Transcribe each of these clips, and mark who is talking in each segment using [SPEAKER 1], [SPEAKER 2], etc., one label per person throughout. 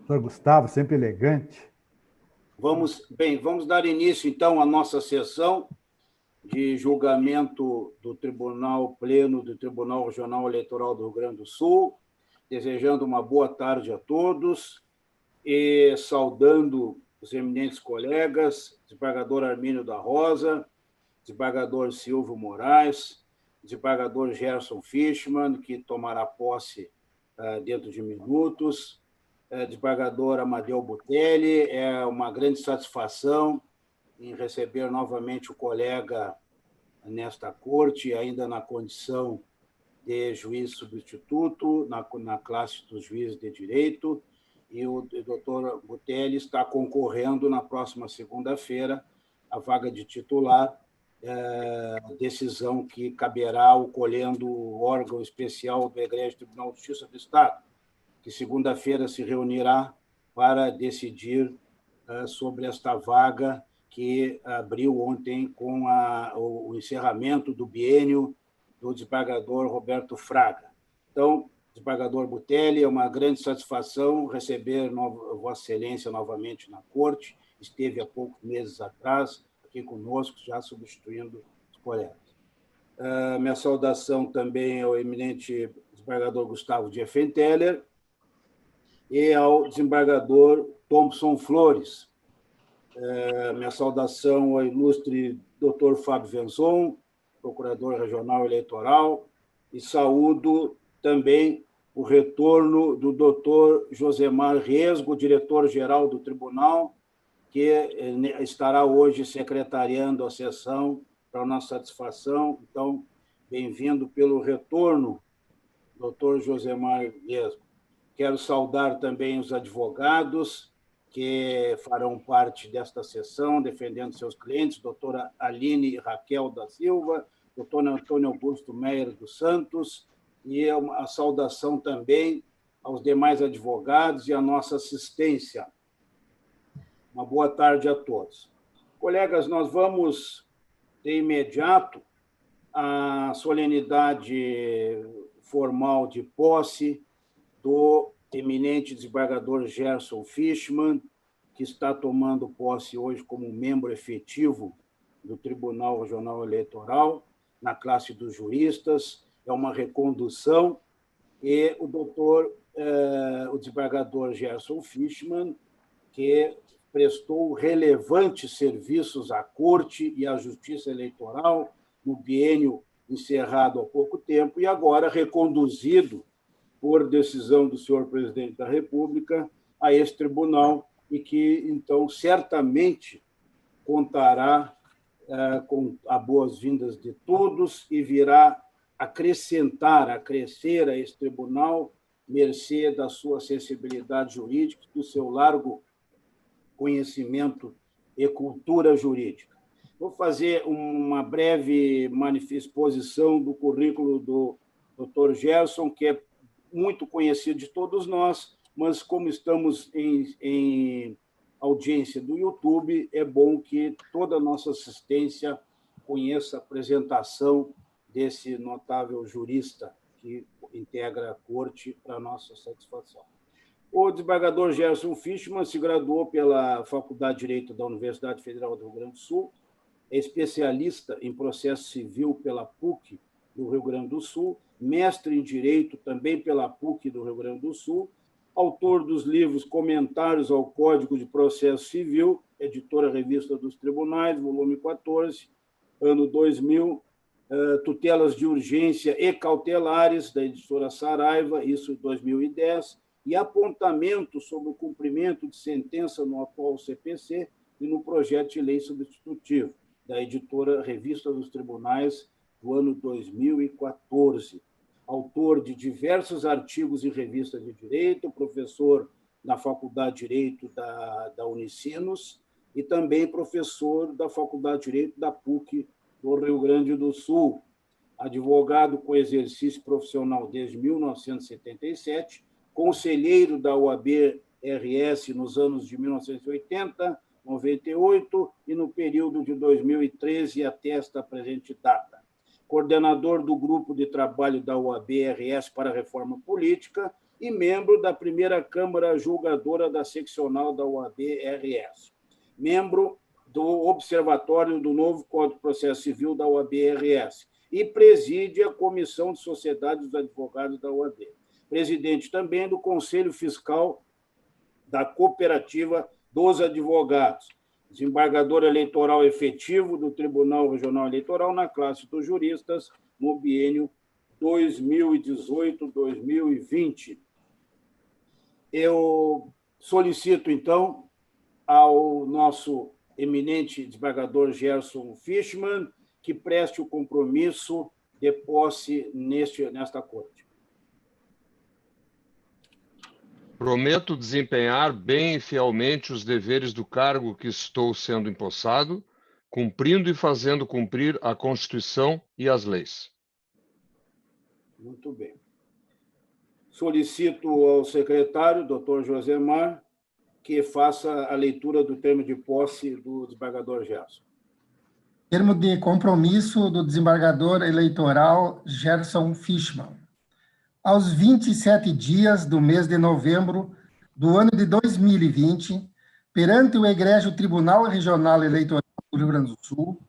[SPEAKER 1] Doutor Gustavo, sempre elegante.
[SPEAKER 2] Vamos dar início, então, à nossa sessão de julgamento do Tribunal Pleno do Tribunal Regional Eleitoral do Rio Grande do Sul, desejando uma boa tarde a todos e saudando os eminentes colegas, desembargador Armínio da Rosa, desembargador Silvio Moraes, desembargador Gerson Fischmann, que tomará posse dentro de minutos, desembargador Amadeu Butelli. É uma grande satisfação em receber novamente o colega nesta corte, ainda na condição de juiz substituto, na classe dos juízes de direito, e o doutor Butelli está concorrendo na próxima segunda-feira à vaga de titular, decisão que caberá ao colhendo o órgão especial do Egrégio Tribunal de Justiça do Estado, que segunda-feira se reunirá para decidir sobre esta vaga que abriu ontem com o encerramento do biênio do desembargador Roberto Fraga. Então, desembargador Butelli, é uma grande satisfação receber Vossa Excelência novamente na Corte. Esteve há poucos meses atrás aqui conosco, já substituindo os colegas. Minha saudação também ao eminente desembargador Gustavo Diefenteller e ao desembargador Thompson Flores. Minha saudação ao ilustre doutor Fábio Venzon, procurador regional eleitoral, e saúdo também o retorno do doutor Josemar Resgo, diretor-geral do tribunal, que estará hoje secretariando a sessão para a nossa satisfação. Então, bem-vindo pelo retorno, doutor Josemar Resgo. Quero saudar também os advogados que farão parte desta sessão, defendendo seus clientes, doutora Aline Raquel da Silva, doutor Antônio Augusto Meyer dos Santos, e a saudação também aos demais advogados e à nossa assistência. Uma boa tarde a todos. Colegas, nós vamos, de imediato, à solenidade formal de posse do eminente desembargador Gerson Fischmann, que está tomando posse hoje como membro efetivo do Tribunal Regional Eleitoral, na classe dos juristas. É uma recondução, e o desembargador Gerson Fischmann, que prestou relevantes serviços à Corte e à Justiça Eleitoral no biênio encerrado há pouco tempo, e agora reconduzido por decisão do senhor presidente da República a esse tribunal, e que, então, certamente contará com as boas-vindas de todos e virá acrescentar, acrescer a esse tribunal, mercê da sua sensibilidade jurídica, do seu largo conhecimento e cultura jurídica. Vou fazer uma breve exposição do currículo do Dr. Gerson, que é muito conhecido de todos nós, mas como estamos em audiência do YouTube, é bom que toda a nossa assistência conheça a apresentação desse notável jurista que integra a Corte para a nossa satisfação. O desembargador Gerson Fischmann se graduou pela Faculdade de Direito da Universidade Federal do Rio Grande do Sul, é especialista em processo civil pela PUC do Rio Grande do Sul, mestre em Direito também pela PUC do Rio Grande do Sul, autor dos livros Comentários ao Código de Processo Civil, editora Revista dos Tribunais, volume 14, ano 2000, Tutelas de Urgência e Cautelares, da editora Saraiva, isso em 2010, e Apontamento sobre o cumprimento de sentença no atual CPC e no projeto de lei substitutivo, da editora Revista dos Tribunais, do ano 2014. Autor de diversos artigos em revistas de direito, professor na Faculdade de Direito da Unicinos e também professor da Faculdade de Direito da PUC do Rio Grande do Sul. Advogado com exercício profissional desde 1977, conselheiro da OAB-RS nos anos de 1980, 98 e no período de 2013 até esta presente data. Coordenador do Grupo de Trabalho da OAB-RS para a Reforma Política, e membro da primeira Câmara Julgadora da Seccional da OAB-RS. Membro do Observatório do Novo Código de Processo Civil da OAB-RS e preside a Comissão de Sociedade dos Advogados da OAB. Presidente também do Conselho Fiscal da Cooperativa dos Advogados. Desembargador eleitoral efetivo do Tribunal Regional Eleitoral na classe dos juristas no biênio 2018-2020. Eu solicito, então, ao nosso eminente desembargador Gerson Fischmann que preste o compromisso de posse nesta corte.
[SPEAKER 3] Prometo desempenhar bem e fielmente os deveres do cargo que estou sendo empossado, cumprindo e fazendo cumprir a Constituição e as leis.
[SPEAKER 2] Muito bem. Solicito ao secretário, doutor Josemar, que faça a leitura do termo de posse do desembargador Gerson.
[SPEAKER 4] Termo de compromisso do desembargador eleitoral Gerson Fischmann. Aos 27 dias do mês de novembro do ano de 2020, perante o egrégio Tribunal Regional Eleitoral do Rio Grande do Sul,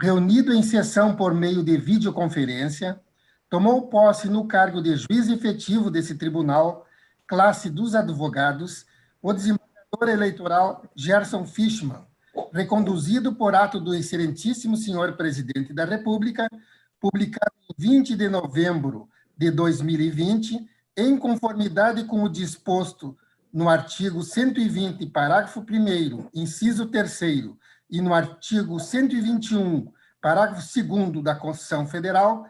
[SPEAKER 4] reunido em sessão por meio de videoconferência, tomou posse no cargo de juiz efetivo desse tribunal, classe dos advogados, o desembargador eleitoral Gerson Fischmann, reconduzido por ato do excelentíssimo senhor presidente da República, publicado em 20 de novembro de 2020, em conformidade com o disposto no artigo 120, parágrafo 1º, inciso 3º, e no artigo 121, parágrafo 2º da Constituição Federal,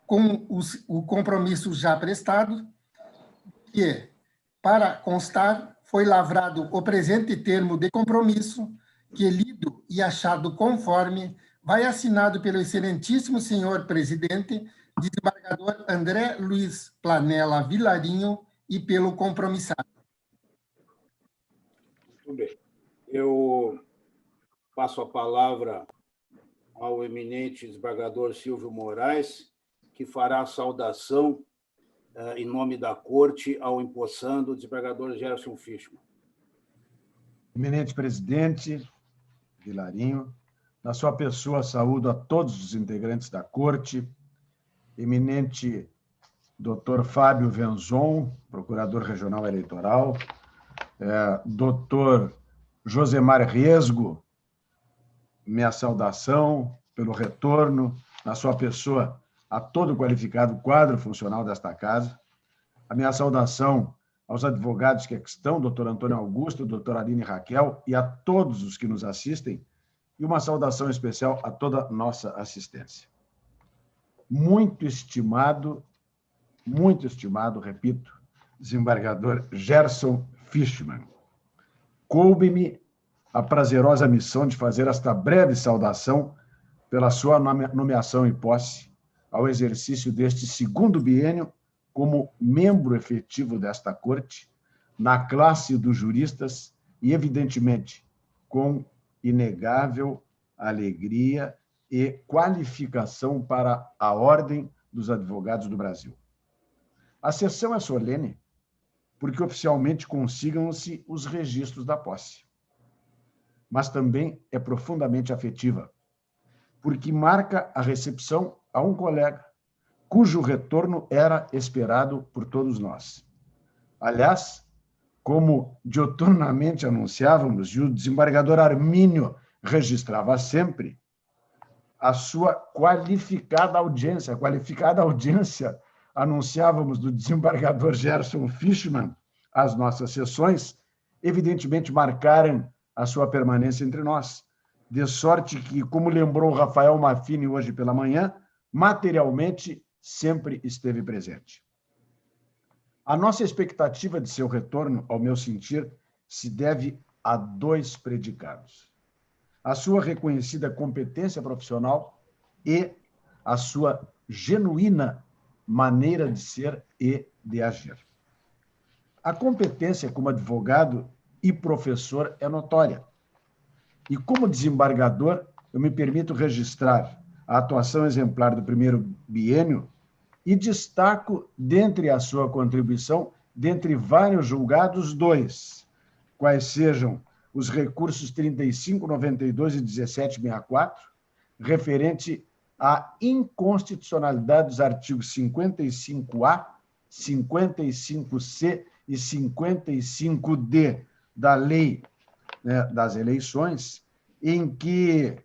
[SPEAKER 4] com o compromisso já prestado, que, para constar, foi lavrado o presente termo de compromisso, que, lido e achado conforme, vai assinado pelo excelentíssimo senhor presidente, desembargador André Luiz Planella Vilarinho, e pelo compromissado.
[SPEAKER 2] Muito bem. Eu passo a palavra ao eminente desembargador Silvio Moraes, que fará a saudação em nome da Corte ao empossando o desembargador Gerson Fischmann.
[SPEAKER 1] Eminente presidente Vilarinho, na sua pessoa, saúdo a todos os integrantes da Corte, eminente doutor Fábio Venzon, procurador regional eleitoral, doutor Josemar Resgo, minha saudação pelo retorno, na sua pessoa, a todo o qualificado quadro funcional desta casa, a minha saudação aos advogados que aqui estão, doutor Antônio Augusto, doutor Aline Raquel, e a todos os que nos assistem, e uma saudação especial a toda a nossa assistência. Muito estimado, repito, desembargador Gerson Fischmann, coube-me a prazerosa missão de fazer esta breve saudação pela sua nomeação em posse ao exercício deste segundo biênio como membro efetivo desta Corte, na classe dos juristas e, evidentemente, com inegável alegria e qualificação para a Ordem dos Advogados do Brasil. A sessão é solene porque oficialmente consigam-se os registros da posse, mas também é profundamente afetiva, porque marca a recepção a um colega cujo retorno era esperado por todos nós. Aliás, como dioturnamente anunciávamos, e o desembargador Armínio registrava sempre, a sua qualificada audiência, anunciávamos do desembargador Gerson Fischmann, as nossas sessões, evidentemente marcaram a sua permanência entre nós, de sorte que, como lembrou Rafael Maffini hoje pela manhã, materialmente sempre esteve presente. A nossa expectativa de seu retorno, ao meu sentir, se deve a dois predicados: a sua reconhecida competência profissional e a sua genuína maneira de ser e de agir. A competência como advogado e professor é notória. E como desembargador, eu me permito registrar a atuação exemplar do primeiro biênio e destaco, dentre a sua contribuição, dentre vários julgados, 2, quais sejam os recursos 3592 e 1764, referente à inconstitucionalidade dos artigos 55A, 55C e 55D da Lei, né, das Eleições, em que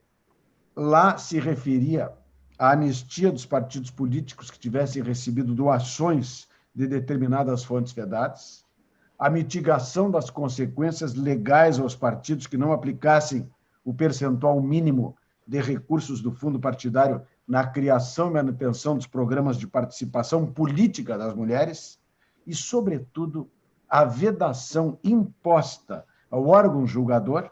[SPEAKER 1] lá se referia à anistia dos partidos políticos que tivessem recebido doações de determinadas fontes vedadas, a mitigação das consequências legais aos partidos que não aplicassem o percentual mínimo de recursos do fundo partidário na criação e manutenção dos programas de participação política das mulheres e, sobretudo, a vedação imposta ao órgão julgador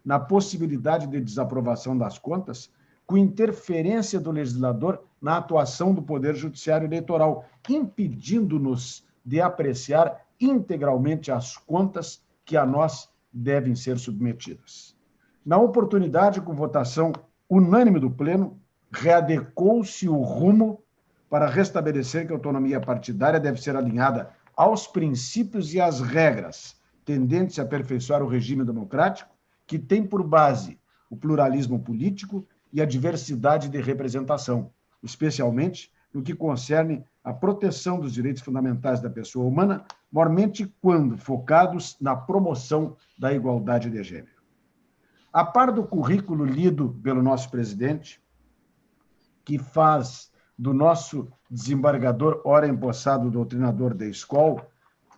[SPEAKER 1] na possibilidade de desaprovação das contas com interferência do legislador na atuação do Poder Judiciário Eleitoral, impedindo-nos de apreciar integralmente as contas que a nós devem ser submetidas. Na oportunidade, com votação unânime do Pleno, readequou-se o rumo para restabelecer que a autonomia partidária deve ser alinhada aos princípios e às regras tendentes a aperfeiçoar o regime democrático, que tem por base o pluralismo político e a diversidade de representação, especialmente no que concerne à proteção dos direitos fundamentais da pessoa humana, mormente quando focados na promoção da igualdade de gênero. A par do currículo lido pelo nosso presidente, que faz do nosso desembargador ora empossado doutrinador da escola,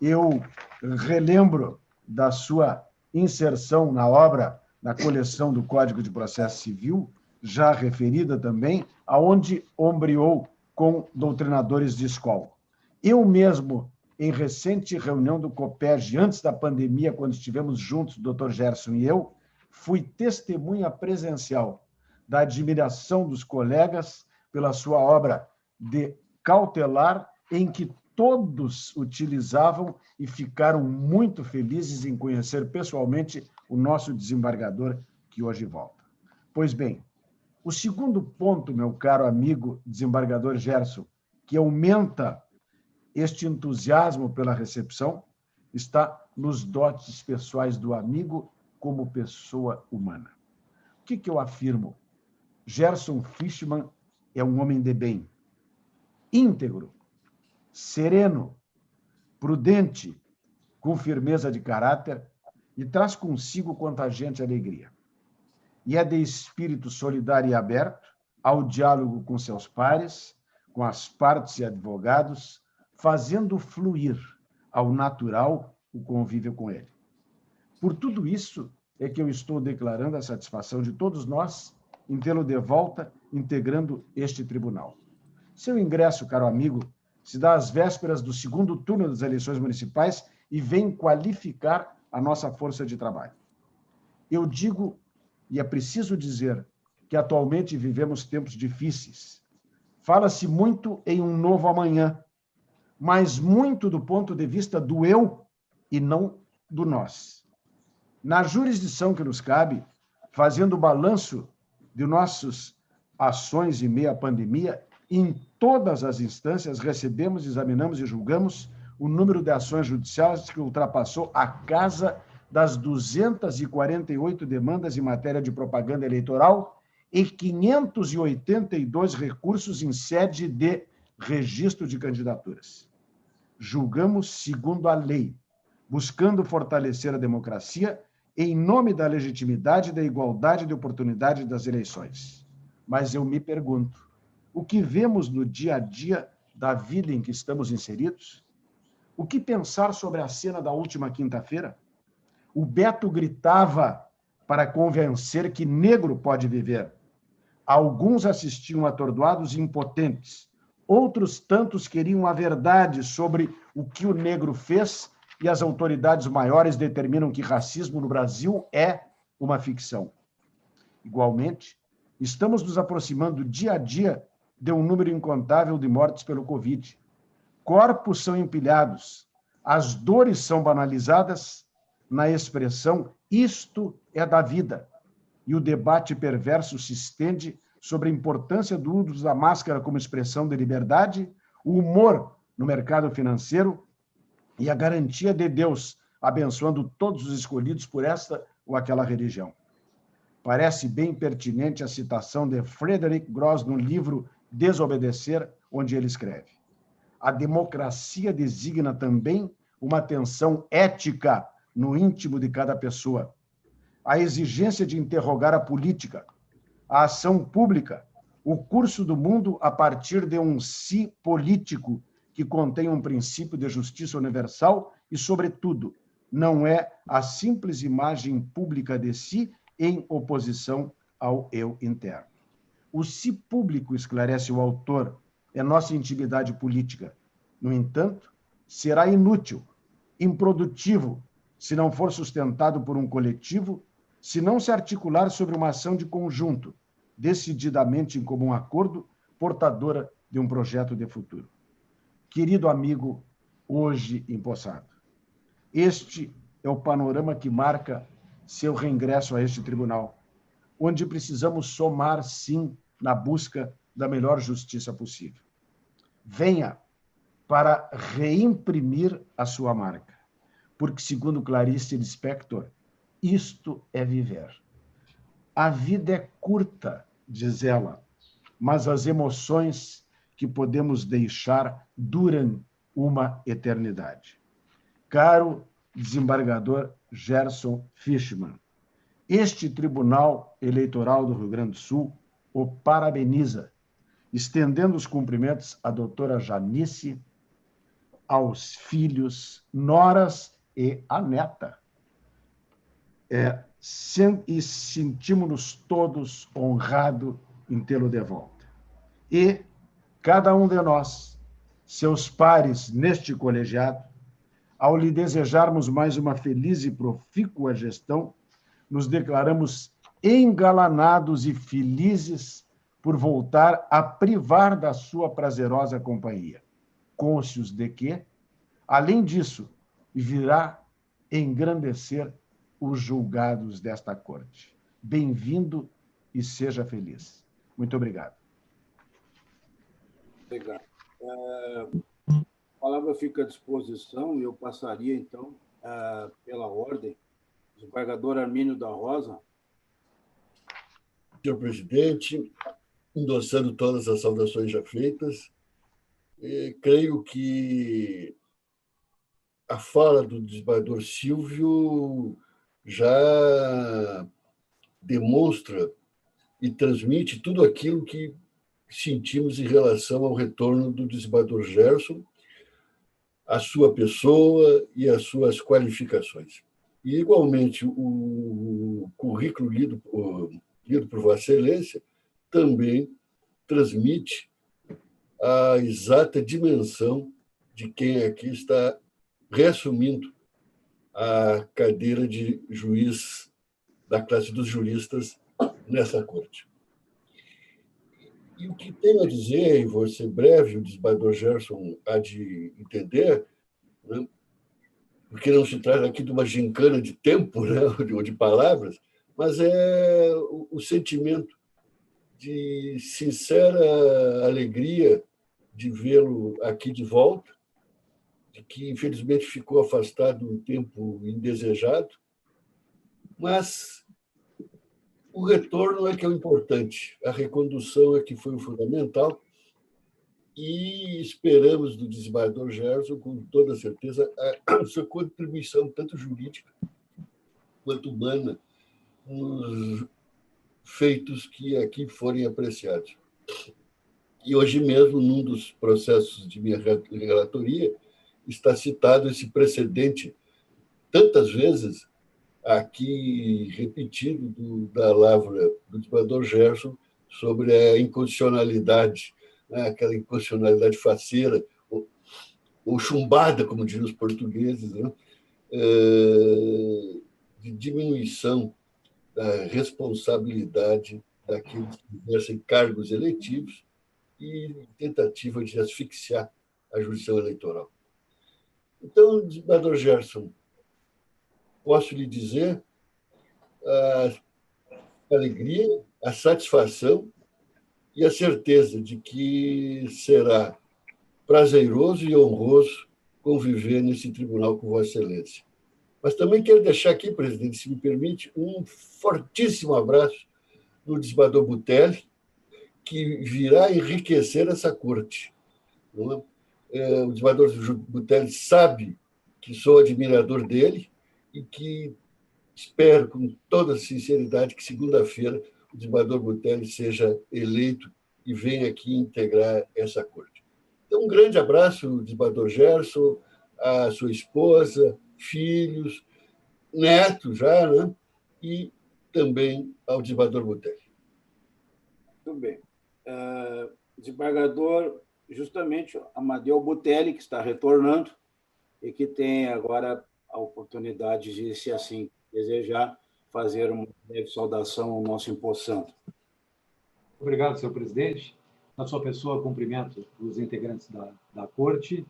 [SPEAKER 1] eu relembro da sua inserção na obra, na coleção do Código de Processo Civil, já referida também, aonde ombreou com doutrinadores de escola. Eu mesmo, em recente reunião do COPERJ, antes da pandemia, quando estivemos juntos, o doutor Gerson e eu, fui testemunha presencial da admiração dos colegas pela sua obra de cautelar, em que todos utilizavam e ficaram muito felizes em conhecer pessoalmente o nosso desembargador que hoje volta. Pois bem, o segundo ponto, meu caro amigo desembargador Gerson, que aumenta este entusiasmo pela recepção, está nos dotes pessoais do amigo como pessoa humana. O que eu afirmo? Gerson Fischmann é um homem de bem, íntegro, sereno, prudente, com firmeza de caráter e traz consigo contagiante alegria. E é de espírito solidário e aberto ao diálogo com seus pares, com as partes e advogados, fazendo fluir ao natural o convívio com ele. Por tudo isso é que eu estou declarando a satisfação de todos nós em tê-lo de volta integrando este tribunal. Seu ingresso, caro amigo, se dá às vésperas do segundo turno das eleições municipais e vem qualificar a nossa força de trabalho. Eu digo, e é preciso dizer, que atualmente vivemos tempos difíceis. Fala-se muito em um novo amanhã, mas muito do ponto de vista do eu e não do nós. Na jurisdição que nos cabe, fazendo o balanço de nossas ações em meio à pandemia, em todas as instâncias recebemos, examinamos e julgamos o número de ações judiciais que ultrapassou a casa das 248 demandas em matéria de propaganda eleitoral e 582 recursos em sede de registro de candidaturas. Julgamos segundo a lei, buscando fortalecer a democracia em nome da legitimidade e da igualdade de oportunidade das eleições. Mas eu me pergunto, o que vemos no dia a dia da vida em que estamos inseridos? O que pensar sobre a cena da última quinta-feira? O Beto gritava para convencer que negro pode viver. Alguns assistiam atordoados e impotentes. Outros tantos queriam a verdade sobre o que o negro fez e as autoridades maiores determinam que racismo no Brasil é uma ficção. Igualmente, estamos nos aproximando dia a dia de um número incontável de mortes pelo Covid. Corpos são empilhados, as dores são banalizadas na expressão "isto é da vida", e o debate perverso se estende sobre a importância do uso da máscara como expressão de liberdade, o humor no mercado financeiro e a garantia de Deus, abençoando todos os escolhidos por esta ou aquela religião. Parece bem pertinente a citação de Frederick Gross no livro Desobedecer, onde ele escreve: a democracia designa também uma tensão ética no íntimo de cada pessoa. A exigência de interrogar a política, a ação pública, o curso do mundo a partir de um si político que contém um princípio de justiça universal e, sobretudo, não é a simples imagem pública de si em oposição ao eu interno. O si público, esclarece o autor, é nossa intimidade política. No entanto, será inútil, improdutivo, se não for sustentado por um coletivo, se não se articular sobre uma ação de conjunto, decididamente em comum acordo, portadora de um projeto de futuro. Querido amigo, hoje empossado, este é o panorama que marca seu reingresso a este tribunal, onde precisamos somar, sim, na busca da melhor justiça possível. Venha para reimprimir a sua marca, porque, segundo Clarice Lispector, isto é viver. A vida é curta, diz ela, mas as emoções que podemos deixar duram uma eternidade. Caro desembargador Gerson Fischmann, este Tribunal Eleitoral do Rio Grande do Sul o parabeniza, estendendo os cumprimentos à doutora Janice, aos filhos, noras e à neta. E sentimos-nos todos honrados em tê-lo de volta. E cada um de nós, seus pares neste colegiado, ao lhe desejarmos mais uma feliz e profícua gestão, nos declaramos engalanados e felizes por voltar a privar da sua prazerosa companhia, cônscios de que, além disso, virá engrandecer os julgados desta corte. Bem-vindo e seja feliz. Muito obrigado.
[SPEAKER 2] Obrigado. A palavra fica à disposição e eu passaria, então, pela ordem. Desembargador Armínio da Rosa.
[SPEAKER 5] Senhor presidente, endossando todas as saudações já feitas, creio que a fala do desembargador Silvio já demonstra e transmite tudo aquilo que sentimos em relação ao retorno do desembargador Gerson, a sua pessoa e as suas qualificações. E, igualmente, o currículo lido por Vossa Excelência também transmite a exata dimensão de quem aqui está reassumindo a cadeira de juiz da classe dos juristas nessa corte. E o que tenho a dizer, e vou ser breve, o desembargador Gerson há de entender, né, porque não se trata aqui de uma gincana de tempo, né, ou de palavras, mas é o sentimento de sincera alegria de vê-lo aqui de volta, de que, infelizmente, ficou afastado um tempo indesejado, mas o retorno é que é o importante, a recondução é que foi o fundamental, e esperamos do desembargador Gerson, com toda certeza, a sua contribuição, tanto jurídica quanto humana, nos feitos que aqui forem apreciados. E hoje mesmo, num dos processos de minha relatoria, está citado esse precedente, tantas vezes aqui repetido, da lavra do desembargador Gerson sobre a inconstitucionalidade, né, aquela inconstitucionalidade faceira, ou chumbada, como dizem os portugueses, né, de diminuição da responsabilidade daqueles que exercem cargos eletivos e tentativa de asfixiar a jurisdição eleitoral. Então, desembargador Gerson, posso lhe dizer a alegria, a satisfação e a certeza de que será prazeroso e honroso conviver nesse tribunal com Vossa Excelência. Mas também quero deixar aqui, presidente, se me permite, um fortíssimo abraço no desembargador Butelli, que virá enriquecer essa corte. Não é? O desembargador Butelli sabe que sou admirador dele e que espero, com toda sinceridade, que segunda-feira o desembargador Butelli seja eleito e venha aqui integrar essa corte. Então, um grande abraço, desembargador Gerson, a sua esposa, filhos, netos já, né? E também ao desembargador Butelli.
[SPEAKER 2] Muito bem. Desembargador, justamente, Amadeu Butelli, que está retornando e que tem agora a oportunidade de, se assim desejar, fazer uma breve saudação ao nosso empossando.
[SPEAKER 6] Obrigado, senhor presidente. Na sua pessoa, cumprimento os integrantes da Corte,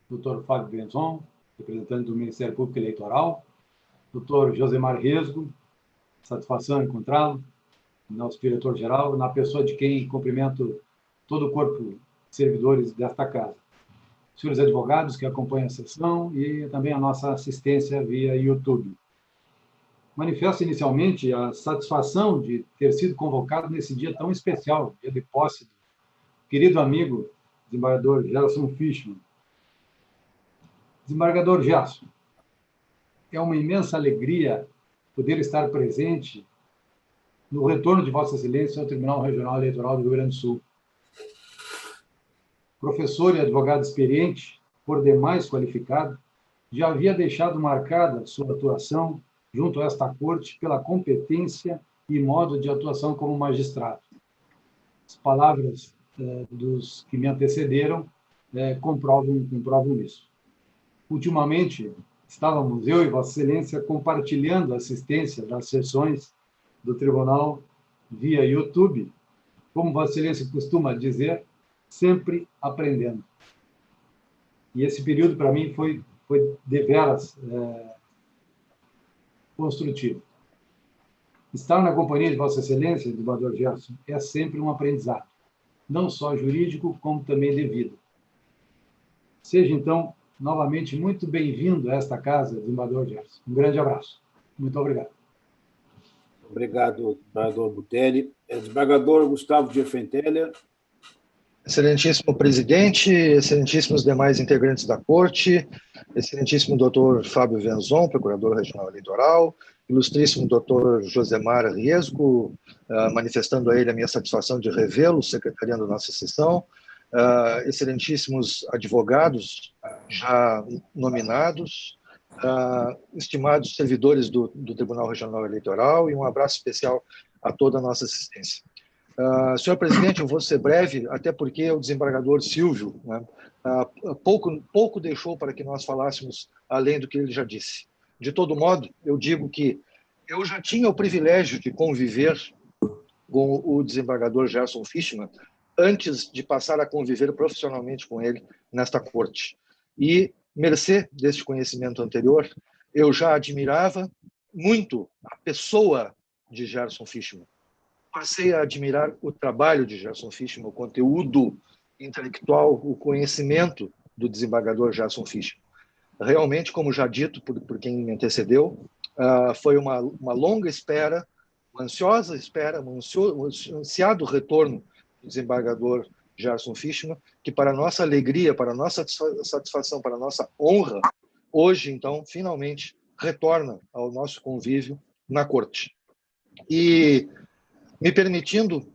[SPEAKER 6] doutor Fábio Venzon, representante do Ministério Público Eleitoral, doutor Josemar Riesgo, satisfação encontrá-lo, nosso diretor-geral, na pessoa de quem cumprimento todo o corpo de servidores desta casa. Senhores advogados que acompanham a sessão e também a nossa assistência via YouTube. Manifesto inicialmente a satisfação de ter sido convocado nesse dia tão especial, dia de posse do querido amigo, desembargador Gerson Fischmann. Desembargador Gerson, é uma imensa alegria poder estar presente no retorno de Vossa Excelência ao Tribunal Regional Eleitoral do Rio Grande do Sul. Professor e advogado experiente, por demais qualificado, já havia deixado marcada sua atuação junto a esta corte pela competência e modo de atuação como magistrado. As palavras dos que me antecederam comprovam isso. Ultimamente, estávamos, eu e Vossa Excelência, compartilhando a assistência das sessões do Tribunal via YouTube, como Vossa Excelência costuma dizer, sempre aprendendo. E esse período, para mim, foi deveras construtivo. Estar na companhia de Vossa Excelência, desembargador Gerson, é sempre um aprendizado, não só jurídico, como também de vida. Seja, então, novamente, muito bem-vindo a esta casa, desembargador Gerson. Um grande abraço. Muito obrigado.
[SPEAKER 2] Obrigado, desembargador Butelli. Desembargador Gustavo de Effenteler.
[SPEAKER 7] Excelentíssimo presidente, excelentíssimos demais integrantes da Corte, excelentíssimo doutor Fábio Venzon, procurador regional eleitoral, ilustríssimo doutor Josemar Riesgo, manifestando a ele a minha satisfação de revê-lo, secretariando nossa sessão, excelentíssimos advogados já nominados, estimados servidores do Tribunal Regional Eleitoral, e um abraço especial a toda a nossa assistência. Senhor presidente, eu vou ser breve, até porque o desembargador Silvio, né, pouco deixou para que nós falássemos além do que ele já disse. De todo modo, eu digo que eu já tinha o privilégio de conviver com o desembargador Gerson Fischmann antes de passar a conviver profissionalmente com ele nesta corte. E, mercê deste conhecimento anterior, eu já admirava muito a pessoa de Gerson Fischmann. Passei a admirar o trabalho de Gerson Fischmann, o conteúdo intelectual, o conhecimento do desembargador Gerson Fischmann. Realmente, como já dito por quem me antecedeu, foi uma longa espera, uma ansiosa espera, um ansiado retorno do desembargador Gerson Fischmann, que, para nossa alegria, para nossa satisfação, para nossa honra, hoje, então, finalmente, retorna ao nosso convívio na Corte. E me permitindo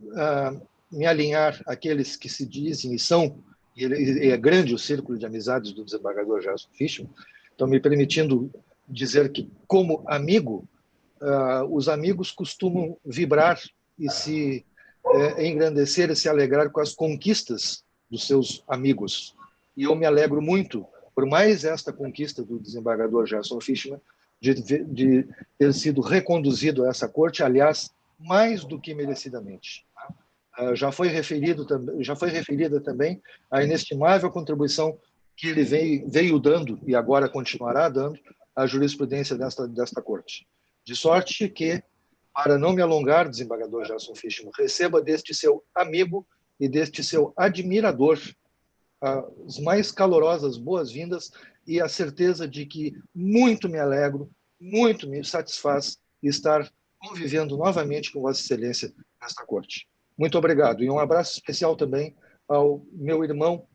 [SPEAKER 7] me alinhar àqueles que se dizem e são, e é grande o círculo de amizades do desembargador Gerson Fischmann, então me permitindo dizer que, como amigo, os amigos costumam vibrar e se engrandecer e se alegrar com as conquistas dos seus amigos. E eu me alegro muito por mais esta conquista do desembargador Gerson Fischmann, de ter sido reconduzido a essa corte, aliás, mais do que merecidamente. Já foi referida também a inestimável contribuição que ele veio dando e agora continuará dando à jurisprudência desta corte. De sorte que, para não me alongar, desembargador Gerson Fischmann, receba deste seu amigo e deste seu admirador as mais calorosas boas-vindas e a certeza de que muito me alegro, muito me satisfaz estar convivendo novamente com Vossa Excelência nesta corte. Muito obrigado. E um abraço especial também ao meu irmão,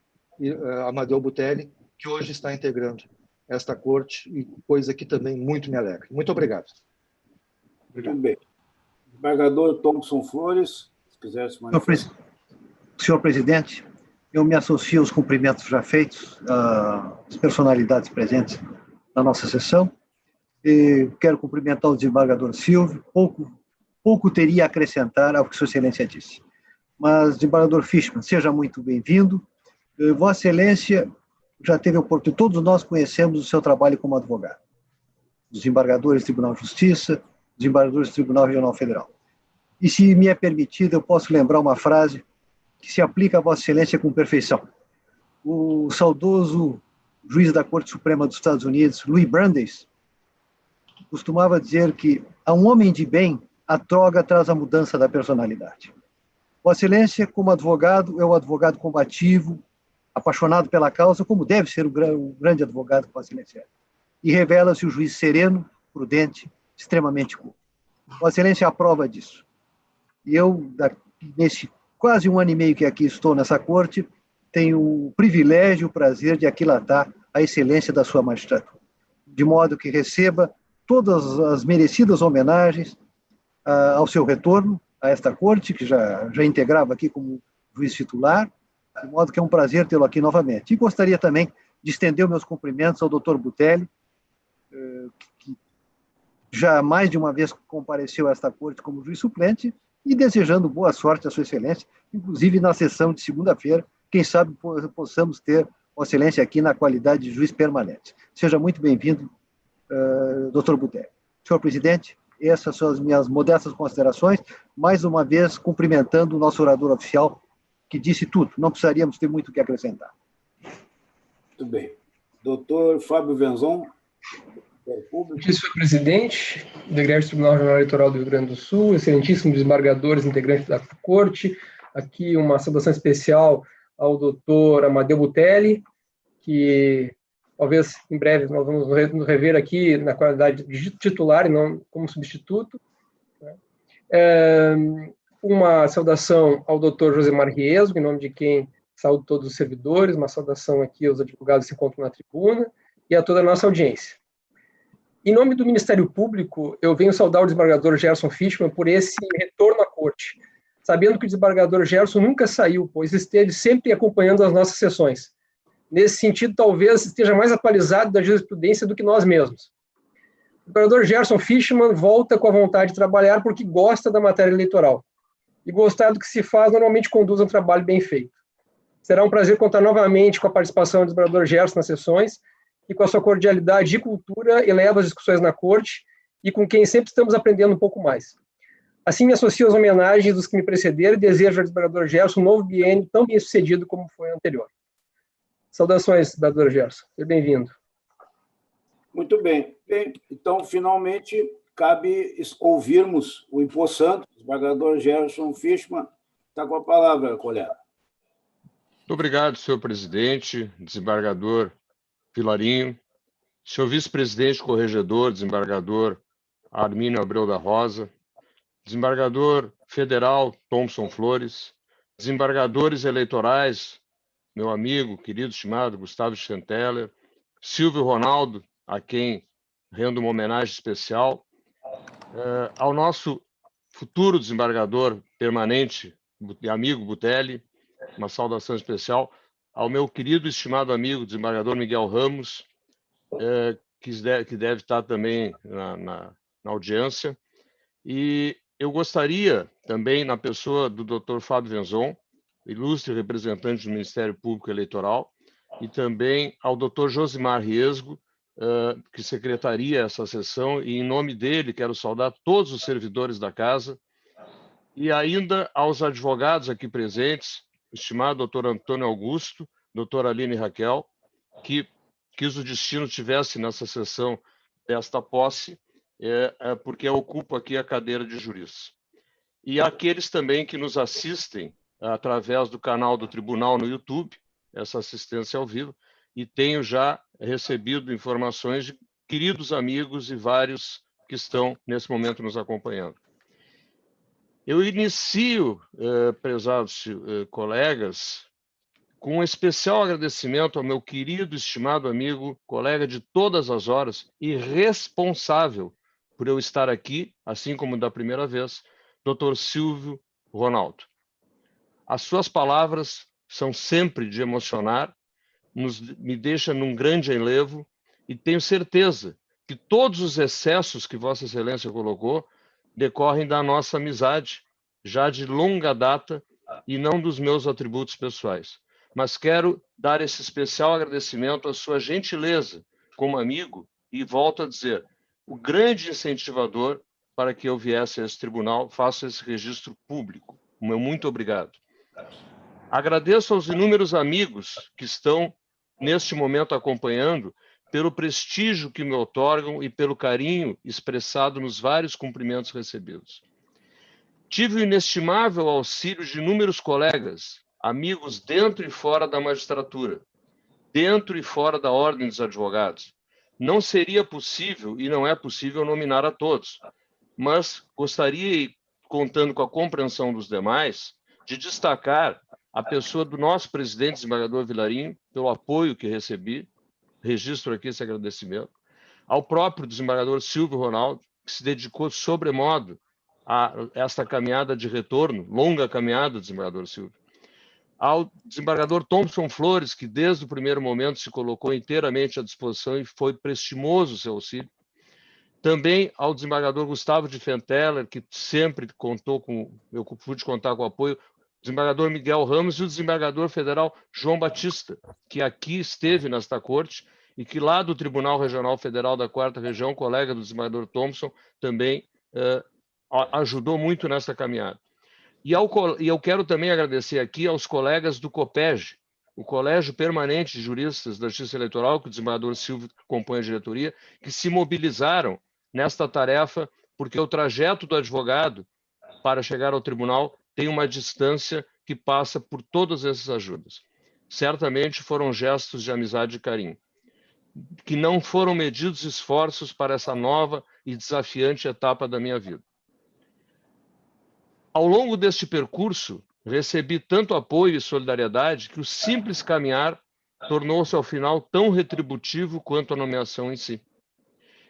[SPEAKER 7] Amadeu Butelli, que hoje está integrando esta corte, e coisa que também muito me alegra. Muito obrigado.
[SPEAKER 2] Muito bem. Desembargador Thompson Flores, se quiser se manifestar.
[SPEAKER 8] Senhor presidente, eu me associo aos cumprimentos já feitos às personalidades presentes na nossa sessão e quero cumprimentar o desembargador Silvio. Pouco teria a acrescentar ao que Sua Excelência disse. Mas, desembargador Fischmann, seja muito bem-vindo. Vossa Excelência já teve oportunidade, todos nós conhecemos o seu trabalho como advogado. Desembargadores do Tribunal de Justiça, desembargadores do Tribunal Regional Federal. E, se me é permitido, eu posso lembrar uma frase que se aplica a Vossa Excelência com perfeição. O saudoso juiz da Corte Suprema dos Estados Unidos, Louis Brandeis, costumava dizer que a um homem de bem, a droga traz a mudança da personalidade. Vossa Excelência, como advogado, é um advogado combativo, apaixonado pela causa, como deve ser o grande advogado que Vossa Excelência é. E revela-se o juiz sereno, prudente, extremamente culto. Vossa Excelência é a prova disso. E eu, nesse quase 1 ano e meio que aqui estou nessa corte, tenho o privilégio, o prazer de aquilatar a excelência da sua magistratura, de modo que receba todas as merecidas homenagens ao seu retorno a esta corte, que já integrava aqui como juiz titular, de modo que é um prazer tê-lo aqui novamente. E gostaria também de estender os meus cumprimentos ao doutor Butelli, que já mais de uma vez compareceu a esta corte como juiz suplente, e desejando boa sorte à Sua Excelência, inclusive na sessão de segunda-feira, quem sabe possamos ter Vossa Excelência aqui na qualidade de juiz permanente. Seja muito bem-vindo, doutor Butelli. Senhor presidente, essas são as minhas modestas considerações, mais uma vez cumprimentando o nosso orador oficial, que disse tudo, não precisaríamos ter muito o que acrescentar.
[SPEAKER 2] Muito bem. Doutor Fábio Venzon.
[SPEAKER 9] Senhor presidente, decreto do Tribunal Regional Eleitoral do Rio Grande do Sul, excelentíssimos desembargadores, integrantes da corte, aqui uma saudação especial ao doutor Amadeu Butelli, que talvez em breve nós vamos nos rever aqui na qualidade de titular e não como substituto. Uma saudação ao doutor Josemar Riesgo, em nome de quem saúdo todos os servidores, uma saudação aqui aos advogados que se encontram na tribuna e a toda a nossa audiência. Em nome do Ministério Público, eu venho saudar o desembargador Gerson Fischmann por esse retorno à corte, sabendo que o desembargador Gerson nunca saiu, pois esteve sempre acompanhando as nossas sessões. Nesse sentido, talvez esteja mais atualizado da jurisprudência do que nós mesmos. O desembargador Gerson Fischmann volta com a vontade de trabalhar porque gosta da matéria eleitoral. E gostar do que se faz normalmente conduz a um trabalho bem feito. Será um prazer contar novamente com a participação do desembargador Gerson nas sessões, e com a sua cordialidade e cultura eleva as discussões na corte e com quem sempre estamos aprendendo um pouco mais. Assim, me associo às homenagens dos que me precederam e desejo ao desembargador Gerson um novo biênio tão bem sucedido como foi o anterior. Saudações, desembargador Gerson. Seja bem-vindo.
[SPEAKER 2] Muito bem. Então, finalmente, cabe ouvirmos o empossando. O desembargador Gerson Fischmann está com a palavra, colega.
[SPEAKER 3] Muito obrigado, senhor presidente, desembargador Vilarinho, senhor vice-presidente corregedor, desembargador Armínio Abreu da Rosa, desembargador federal Thompson Flores, desembargadores eleitorais, meu amigo, querido, estimado Gustavo Schenteller, Silvio Ronaldo, a quem rendo uma homenagem especial, ao nosso futuro desembargador permanente e amigo Butelli, uma saudação especial, ao meu querido e estimado amigo, desembargador Miguel Ramos, que deve estar também na audiência. E eu gostaria também, na pessoa do Dr. Fábio Venzon, ilustre representante do Ministério Público Eleitoral, e também ao Dr. Josemar Riesgo, que secretaria essa sessão, e em nome dele quero saudar todos os servidores da casa, e ainda aos advogados aqui presentes, estimado doutor Antônio Augusto, doutora Aline Raquel, que quis o destino tivesse nessa sessão desta posse, porque eu ocupo aqui a cadeira de jurista. E aqueles também que nos assistem através do canal do Tribunal no YouTube, essa assistência ao vivo e tenho já recebido informações de queridos amigos e vários que estão nesse momento nos acompanhando. Eu inicio, prezados colegas, com um especial agradecimento ao meu querido, estimado amigo, colega de todas as horas e responsável por eu estar aqui, assim como da primeira vez, Dr. Silvio Ronaldo. As suas palavras são sempre de emocionar, me deixa num grande enlevo e tenho certeza que todos os excessos que Vossa Excelência colocou decorrem da nossa amizade, já de longa data, e não dos meus atributos pessoais. Mas quero dar esse especial agradecimento à sua gentileza como amigo e volto a dizer, o grande incentivador para que eu viesse a esse tribunal, faça esse registro público. O meu muito obrigado. Agradeço aos inúmeros amigos que estão neste momento acompanhando pelo prestígio que me otorgam e pelo carinho expressado nos vários cumprimentos recebidos. Tive o inestimável auxílio de inúmeros colegas, amigos dentro e fora da magistratura, dentro e fora da Ordem dos Advogados. Não seria possível, e não é possível, nominar a todos, mas gostaria, contando com a compreensão dos demais, de destacar a pessoa do nosso presidente, desembargador Vilarinho, pelo apoio que recebi, registro aqui esse agradecimento, ao próprio desembargador Silvio Ronaldo, que se dedicou sobremodo a esta caminhada de retorno, longa caminhada, desembargador Silvio, ao desembargador Thompson Flores, que desde o primeiro momento se colocou inteiramente à disposição e foi prestimoso o seu auxílio, também ao desembargador Gustavo de Fenteller, que sempre contou com, eu pude contar com o apoio, o desembargador Miguel Ramos e o desembargador federal João Batista, que aqui esteve nesta corte e que lá do Tribunal Regional Federal da 4ª Região, colega do desembargador Thompson, também ajudou muito nessa caminhada. E eu quero também agradecer aqui aos colegas do COPEG, o Colégio Permanente de Juristas da Justiça Eleitoral, que o desembargador Silvio compõe a diretoria, que se mobilizaram nesta tarefa, porque o trajeto do advogado para chegar ao tribunal tem uma distância que passa por todas essas ajudas. Certamente foram gestos de amizade e carinho, que não foram medidos esforços para essa nova e desafiante etapa da minha vida. Ao longo deste percurso, recebi tanto apoio e solidariedade que o simples caminhar tornou-se, ao final, tão retributivo quanto a nomeação em si.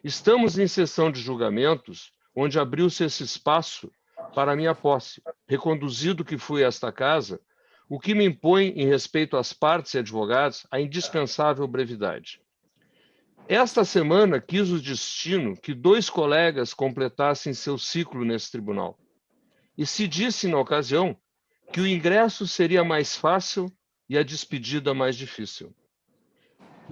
[SPEAKER 3] Estamos em sessão de julgamentos, onde abriu-se esse espaço para a minha posse. Reconduzido que fui a esta casa, o que me impõe, em respeito às partes e advogados, a indispensável brevidade. Esta semana quis o destino que 2 colegas completassem seu ciclo nesse tribunal. E se disse, na ocasião, que o ingresso seria mais fácil e a despedida mais difícil.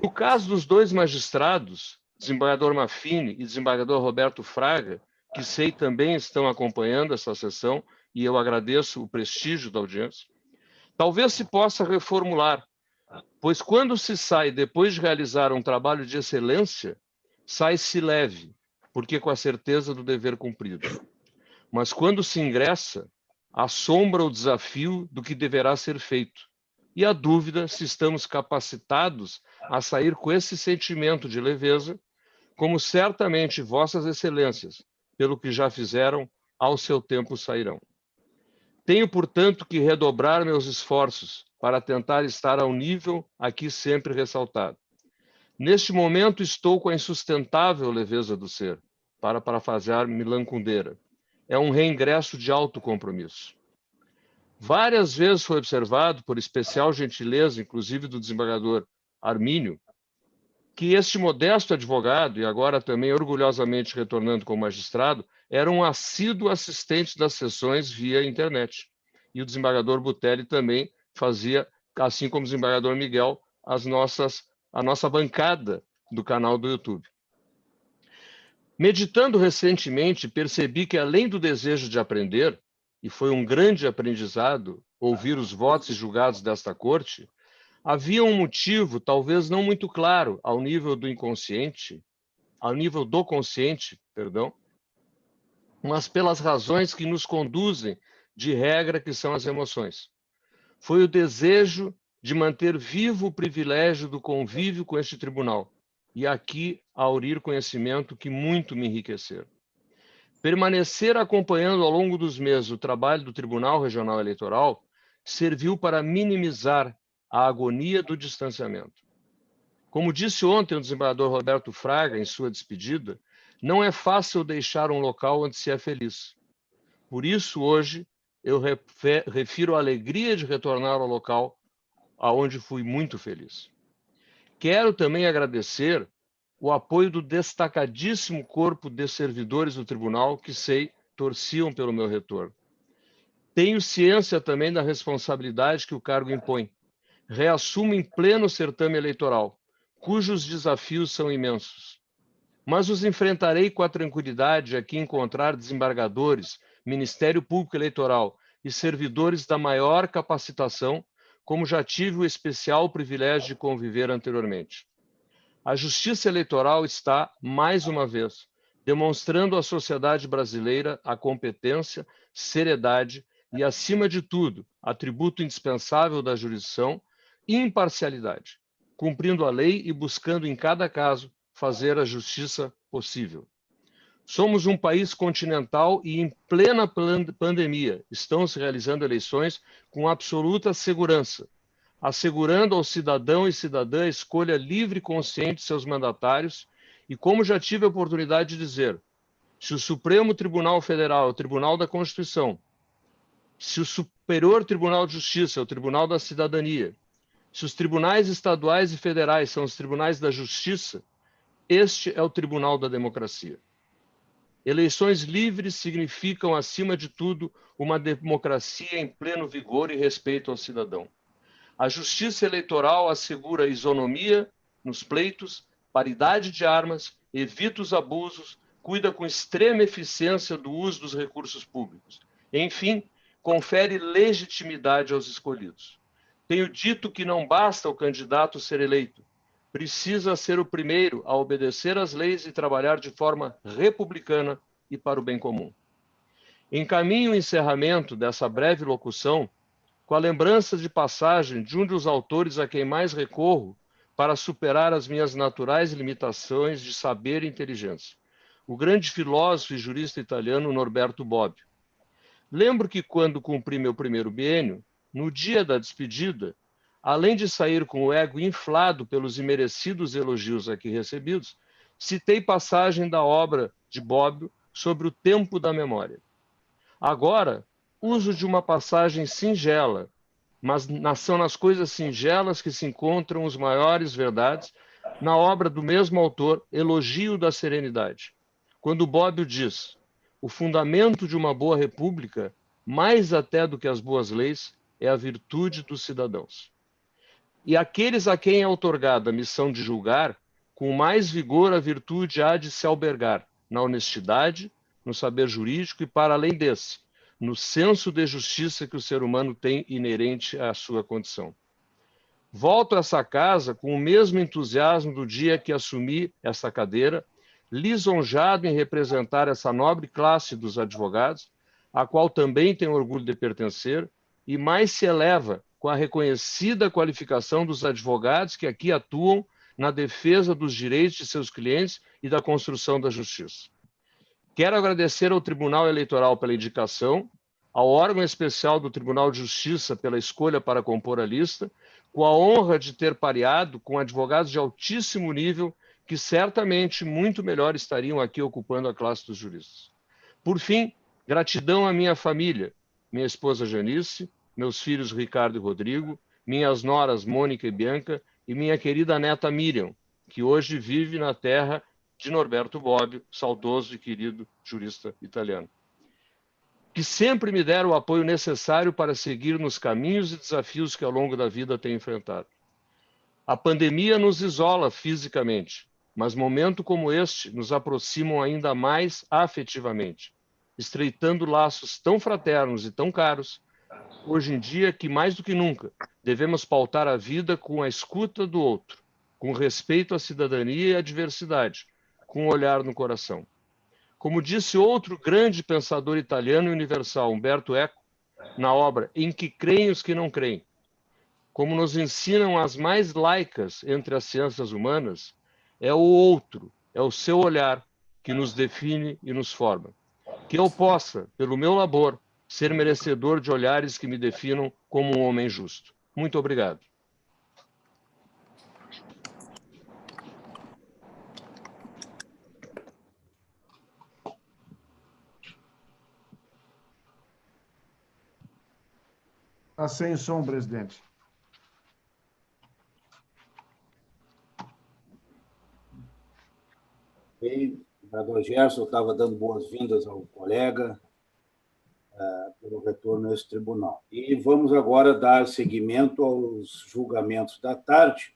[SPEAKER 3] No caso dos 2 magistrados, desembargador Maffini e desembargador Roberto Fraga, que sei também estão acompanhando essa sessão, e eu agradeço o prestígio da audiência, talvez se possa reformular, pois quando se sai depois de realizar um trabalho de excelência, sai-se leve, porque com a certeza do dever cumprido. Mas quando se ingressa, assombra o desafio do que deverá ser feito e a dúvida se estamos capacitados a sair com esse sentimento de leveza, como certamente vossas excelências, pelo que já fizeram, ao seu tempo sairão. Tenho, portanto, que redobrar meus esforços para tentar estar ao nível aqui sempre ressaltado. Neste momento estou com a insustentável leveza do ser, para parafrasear Milan Kundera. É um reingresso de alto compromisso. Várias vezes foi observado, por especial gentileza, inclusive do desembargador Armínio, que este modesto advogado, e agora também orgulhosamente retornando como magistrado, era um assíduo assistente das sessões via internet. E o desembargador Butelli também fazia, assim como o desembargador Miguel, a nossa bancada do canal do YouTube. Meditando recentemente, percebi que, além do desejo de aprender, e foi um grande aprendizado ouvir os votos e julgados desta corte, havia um motivo, talvez não muito claro, ao nível do consciente, mas pelas razões que nos conduzem, de regra, que são as emoções. Foi o desejo de manter vivo o privilégio do convívio com este tribunal e aqui aurir conhecimento que muito me enriqueceram. Permanecer acompanhando ao longo dos meses o trabalho do Tribunal Regional Eleitoral serviu para minimizar a agonia do distanciamento. Como disse ontem o desembargador Roberto Fraga em sua despedida, não é fácil deixar um local onde se é feliz. Por isso, hoje, eu refiro a alegria de retornar ao local aonde fui muito feliz. Quero também agradecer o apoio do destacadíssimo corpo de servidores do tribunal que sei torciam pelo meu retorno. Tenho ciência também da responsabilidade que o cargo impõe. Reassumo em pleno certame eleitoral, cujos desafios são imensos. Mas os enfrentarei com a tranquilidade de aqui encontrar desembargadores, Ministério Público Eleitoral e servidores da maior capacitação, como já tive o especial privilégio de conviver anteriormente. A Justiça Eleitoral está, mais uma vez, demonstrando à sociedade brasileira a competência, seriedade e, acima de tudo, atributo indispensável da jurisdição, imparcialidade, cumprindo a lei e buscando em cada caso fazer a justiça possível. Somos um país continental e em plena pandemia estão se realizando eleições com absoluta segurança, assegurando ao cidadão e cidadã a escolha livre e consciente de seus mandatários e, como já tive a oportunidade de dizer, se o Supremo Tribunal Federal é o Tribunal da Constituição, se o Superior Tribunal de Justiça é o Tribunal da Cidadania, se os tribunais estaduais e federais são os tribunais da justiça, este é o Tribunal da Democracia. Eleições livres significam, acima de tudo, uma democracia em pleno vigor e respeito ao cidadão. A justiça eleitoral assegura isonomia nos pleitos, paridade de armas, evita os abusos, cuida com extrema eficiência do uso dos recursos públicos. Enfim, confere legitimidade aos escolhidos. Tenho dito que não basta o candidato ser eleito, precisa ser o primeiro a obedecer às leis e trabalhar de forma republicana e para o bem comum. Encaminho o encerramento dessa breve locução com a lembrança de passagem de um dos autores a quem mais recorro para superar as minhas naturais limitações de saber e inteligência, o grande filósofo e jurista italiano Norberto Bobbio. Lembro que quando cumpri meu primeiro biênio, no dia da despedida, além de sair com o ego inflado pelos imerecidos elogios aqui recebidos, citei passagem da obra de Bobbio sobre o tempo da memória. Agora, uso de uma passagem singela, mas são nas coisas singelas que se encontram as maiores verdades, na obra do mesmo autor, Elogio da Serenidade, quando Bobbio diz: o fundamento de uma boa república, mais até do que as boas leis, é a virtude dos cidadãos. E aqueles a quem é outorgada a missão de julgar, com mais vigor a virtude há de se albergar na honestidade, no saber jurídico e, para além desse, no senso de justiça que o ser humano tem inerente à sua condição. Volto a essa casa com o mesmo entusiasmo do dia que assumi essa cadeira, lisonjado em representar essa nobre classe dos advogados, a qual também tenho orgulho de pertencer, e mais se eleva com a reconhecida qualificação dos advogados que aqui atuam na defesa dos direitos de seus clientes e da construção da justiça. Quero agradecer ao Tribunal Eleitoral pela indicação, ao órgão especial do Tribunal de Justiça pela escolha para compor a lista, com a honra de ter pareado com advogados de altíssimo nível que certamente muito melhor estariam aqui ocupando a classe dos juristas. Por fim, gratidão à minha família, minha esposa Janice, meus filhos Ricardo e Rodrigo, minhas noras Mônica e Bianca e minha querida neta Miriam, que hoje vive na terra de Norberto Bobbio, saudoso e querido jurista italiano, que sempre me deram o apoio necessário para seguir nos caminhos e desafios que ao longo da vida tenho enfrentado. A pandemia nos isola fisicamente, mas momentos como este nos aproximam ainda mais afetivamente, estreitando laços tão fraternos e tão caros, hoje em dia que, mais do que nunca, devemos pautar a vida com a escuta do outro, com respeito à cidadania e à diversidade, com um olhar no coração. Como disse outro grande pensador italiano e universal, Umberto Eco, na obra Em que creem os que não creem, como nos ensinam as mais laicas entre as ciências humanas, é o outro, é o seu olhar que nos define e nos forma. Que eu possa, pelo meu labor, ser merecedor de olhares que me definam como um homem justo. Muito obrigado.
[SPEAKER 1] Está sem som, presidente.
[SPEAKER 2] O vereador Gerson estava dando boas-vindas ao colega pelo retorno a esse tribunal. E vamos agora dar seguimento aos julgamentos da tarde,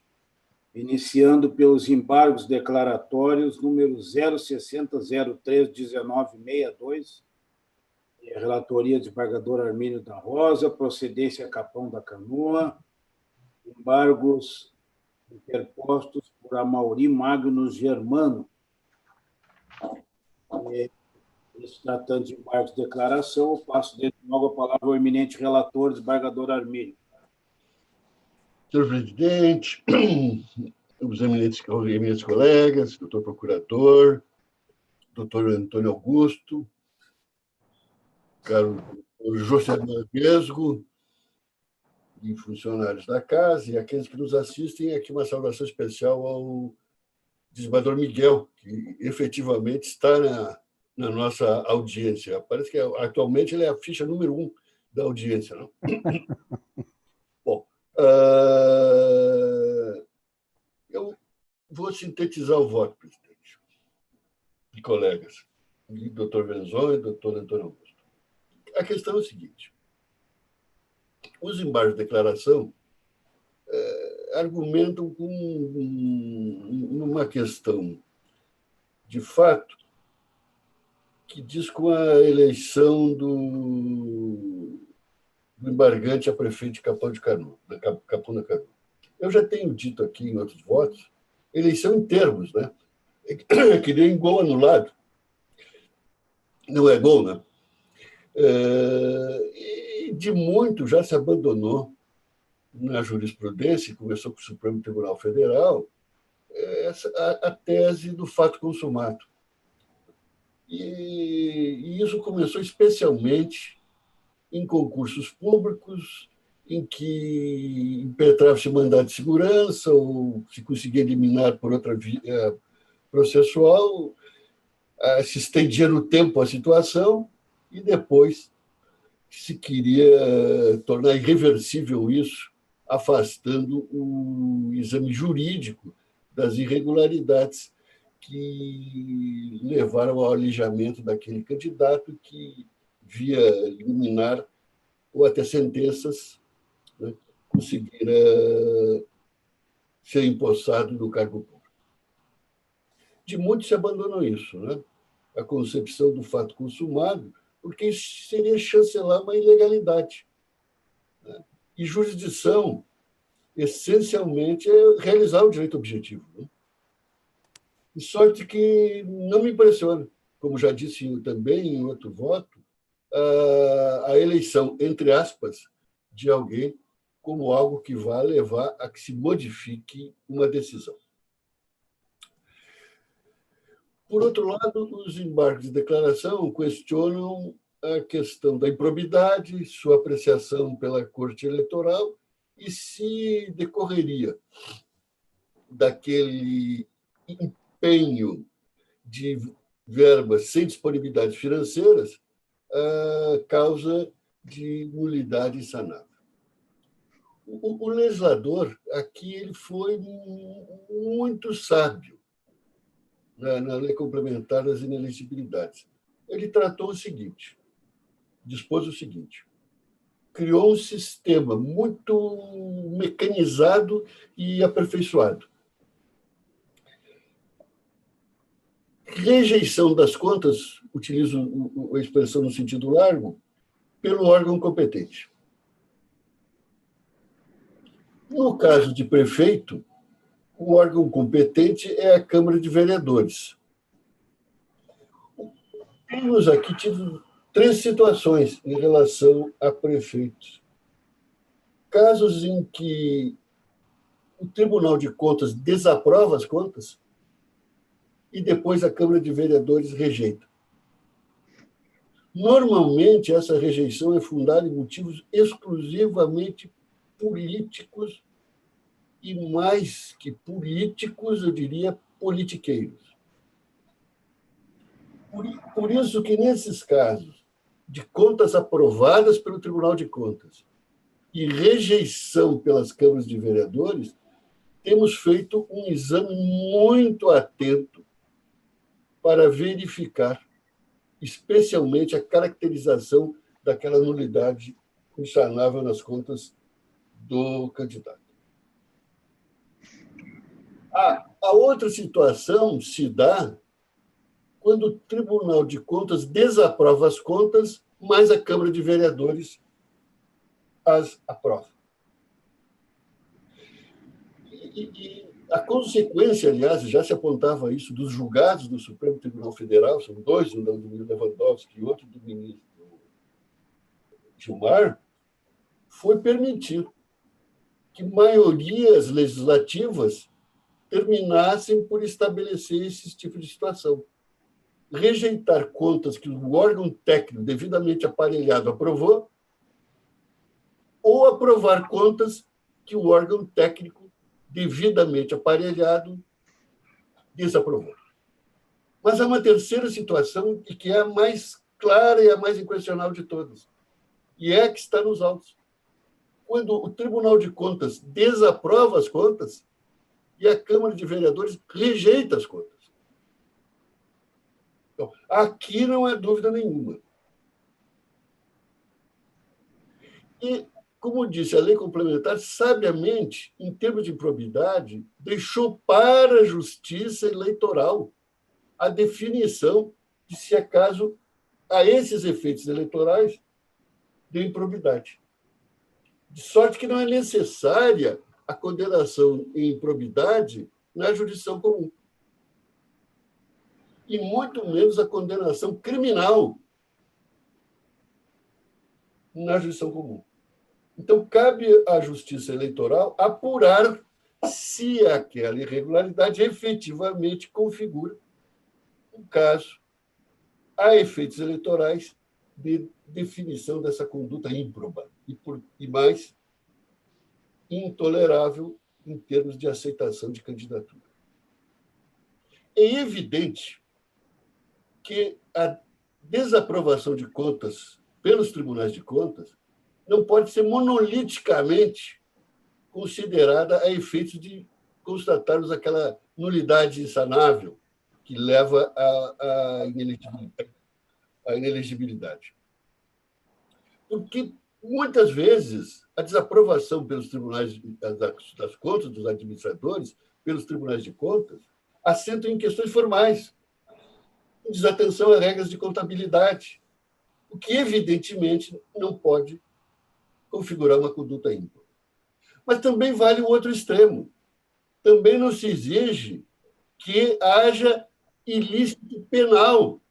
[SPEAKER 2] iniciando pelos embargos declaratórios número 060031962, relatoria desembargador Armínio da Rosa, procedência Capão da Canoa, embargos interpostos por Amaury Magnus Germano. Se tratando de embargos de declaração, eu passo desde logo a palavra ao eminente relator, desembargador Armínio.
[SPEAKER 5] Senhor presidente, os eminentes colegas, doutor procurador, doutor Antônio Augusto, caro José Marquesgo, e funcionários da casa, e aqueles que nos assistem, aqui uma saudação especial ao desembargador Miguel, que efetivamente está na nossa audiência. Parece que atualmente ele é a ficha número 1 da audiência. Não? Bom, eu vou sintetizar o voto, presidente, e colegas, de doutor Venzon e doutor Antônio Augusto. A questão é o seguinte: os embargos de declaração argumentam com uma questão de fato que diz com a eleição do embargante a prefeito de Capão da Canoa. Eu já tenho dito aqui em outros votos, eleição em termos, né? É que nem gol anulado. Não é gol, né? E de muito já se abandonou na jurisprudência, começou com o Supremo Tribunal Federal, a tese do fato consumado. E isso começou especialmente em concursos públicos, em que impetrava-se mandado de segurança ou se conseguia eliminar por outra via processual, se estendia no tempo a situação e depois se queria tornar irreversível isso, afastando o exame jurídico das irregularidades que levaram ao alijamento daquele candidato que via liminar ou até sentenças, né, conseguira ser empossado do cargo público. De muito se abandonou isso, né? A concepção do fato consumado, porque isso seria chancelar uma ilegalidade, né? E jurisdição, essencialmente, é realizar o direito objetivo, né? De sorte que não me impressiona, como já disse também em outro voto, a eleição, entre aspas, de alguém como algo que vai levar a que se modifique uma decisão. Por outro lado, os embargos de declaração questionam a questão da improbidade, sua apreciação pela Corte Eleitoral e se decorreria daquele empenho de verbas sem disponibilidades financeiras a causa de nulidade insanável. O legislador aqui ele foi muito sábio na lei complementar das inelegibilidades. Ele tratou o seguinte, dispôs o seguinte: criou um sistema muito mecanizado e aperfeiçoado. Rejeição das contas, utilizo a expressão no sentido largo, pelo órgão competente. No caso de prefeito, o órgão competente é a Câmara de Vereadores. Temos aqui tido 3 situações em relação a prefeitos. casos em que o Tribunal de Contas desaprova as contas e depois a Câmara de Vereadores rejeita. Normalmente, essa rejeição é fundada em motivos exclusivamente políticos e, mais que políticos, eu diria politiqueiros. Por isso que, nesses casos de contas aprovadas pelo Tribunal de Contas e rejeição pelas câmaras de vereadores, temos feito um exame muito atento para verificar, especialmente, a caracterização daquela nulidade insanável nas contas do candidato. A outra situação se dá quando o Tribunal de Contas desaprova as contas, mas a Câmara de Vereadores as aprova. E a consequência, aliás, já se apontava isso dos julgados do Supremo Tribunal Federal, são dois, um do ministro Lewandowski e outro do ministro Gilmar, foi permitir que maiorias legislativas terminassem por estabelecer esse tipo de situação. Rejeitar contas que o órgão técnico devidamente aparelhado aprovou ou aprovar contas que o órgão técnico devidamente aparelhado desaprovou. Mas há uma terceira situação, e que é a mais clara e a mais inquestionável de todas, e é a que está nos autos. Quando o Tribunal de Contas desaprova as contas e a Câmara de Vereadores rejeita as contas. Então, aqui não há dúvida nenhuma. E, como disse, a lei complementar, sabiamente, em termos de improbidade, deixou para a Justiça Eleitoral a definição de se é caso a esses efeitos eleitorais de improbidade. De sorte que não é necessária a condenação em improbidade na jurisdição comum. E muito menos a condenação criminal na jurisdição comum. Então, cabe à Justiça Eleitoral apurar se aquela irregularidade efetivamente configura um caso a efeitos eleitorais de definição dessa conduta ímproba e mais intolerável em termos de aceitação de candidatura. É evidente que a desaprovação de contas pelos tribunais de contas não pode ser monoliticamente considerada a efeitos de constatarmos aquela nulidade insanável que leva à inelegibilidade. Porque, muitas vezes, a desaprovação pelos tribunais das contas dos administradores, pelos tribunais de contas, assentam em questões formais, desatenção a regras de contabilidade, o que, evidentemente, não pode configurar uma conduta ímpar. Mas também vale o outro extremo. Também não se exige que haja ilícito penal.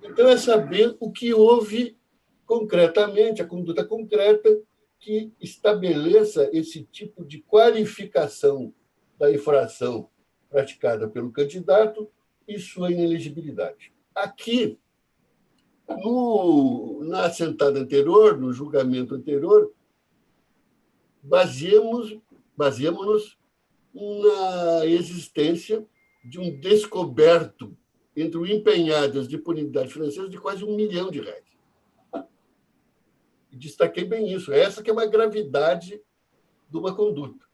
[SPEAKER 5] Então, é saber o que houve concretamente, a conduta concreta que estabeleça esse tipo de qualificação da infração praticada pelo candidato e sua inelegibilidade. Aqui, na assentada anterior, no julgamento anterior, baseamos-nos na existência de um descoberto entre o empenhado e as disponibilidades financeiras de quase R$1 milhão. E destaquei bem isso. Essa que é uma gravidade de uma conduta.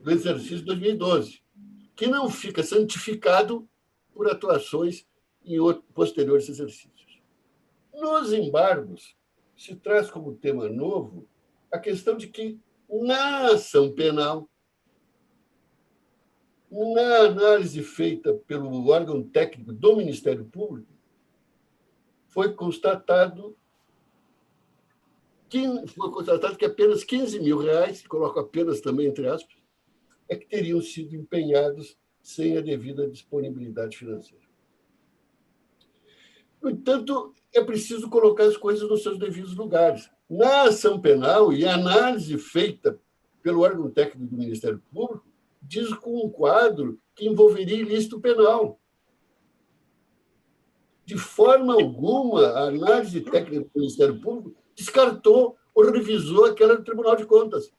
[SPEAKER 5] Do exercício de 2012, que não fica santificado por atuações em posteriores exercícios. Nos embargos, se traz como tema novo a questão de que, na ação penal, na análise feita pelo órgão técnico do Ministério Público, foi constatado que apenas R$15 mil, coloco apenas também entre aspas, é que teriam sido empenhados sem a devida disponibilidade financeira. No entanto, é preciso colocar as coisas nos seus devidos lugares. Na ação penal, e a análise feita pelo órgão técnico do Ministério Público diz com um quadro que envolveria ilícito penal. De forma alguma, a análise técnica do Ministério Público descartou ou revisou aquela do Tribunal de Contas.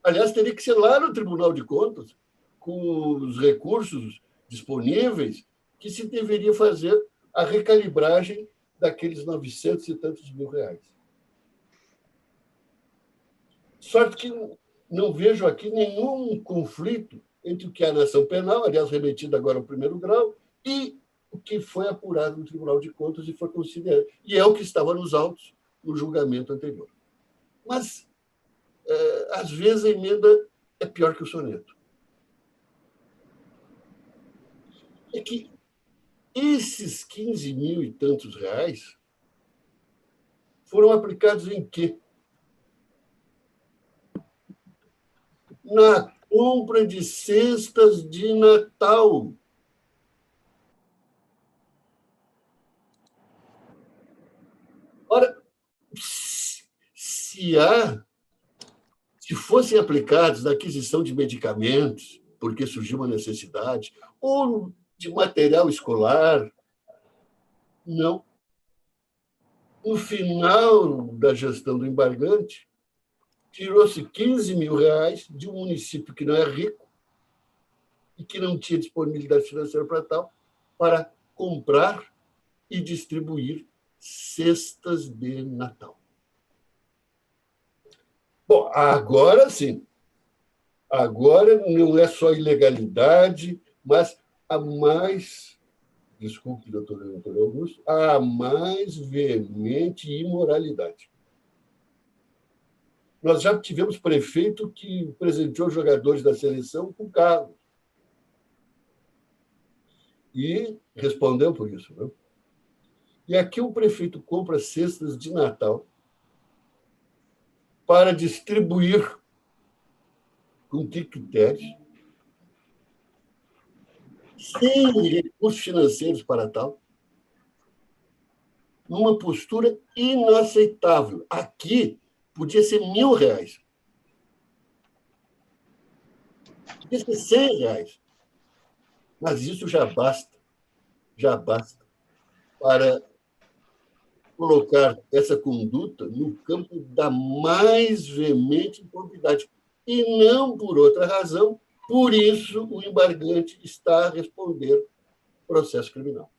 [SPEAKER 5] Aliás, teria que ser lá no Tribunal de Contas, com os recursos disponíveis, que se deveria fazer a recalibragem daqueles 900 e tantos mil reais. Sorte que não vejo aqui nenhum conflito entre o que é a ação penal, aliás, remetida agora ao primeiro grau, e o que foi apurado no Tribunal de Contas e foi considerado. E é o que estava nos autos no julgamento anterior. Mas, às vezes, a emenda é pior que o soneto. É que esses 15 mil e tantos reais foram aplicados em quê? Na compra de cestas de Natal. Ora, se fossem aplicados na aquisição de medicamentos, porque surgiu uma necessidade, ou de material escolar, não. No final da gestão do embargante, tirou-se 15 mil reais de um município que não é rico e que não tinha disponibilidade financeira para tal, para comprar e distribuir cestas de Natal. Bom, agora sim. Agora não é só ilegalidade, mas a mais, desculpe, doutor Antônio Augusto, a mais veemente imoralidade. Nós já tivemos prefeito que presenteou jogadores da seleção com carro. E respondeu por isso, não? E aqui o prefeito compra cestas de Natal para distribuir com que critério, sem recursos financeiros para tal, numa postura inaceitável. Aqui podia ser R$1.000, podia ser R$100, mas isso já basta para colocar essa conduta no campo da mais veemente improbidade. E não por outra razão, por isso o embargante está a responder processo criminal.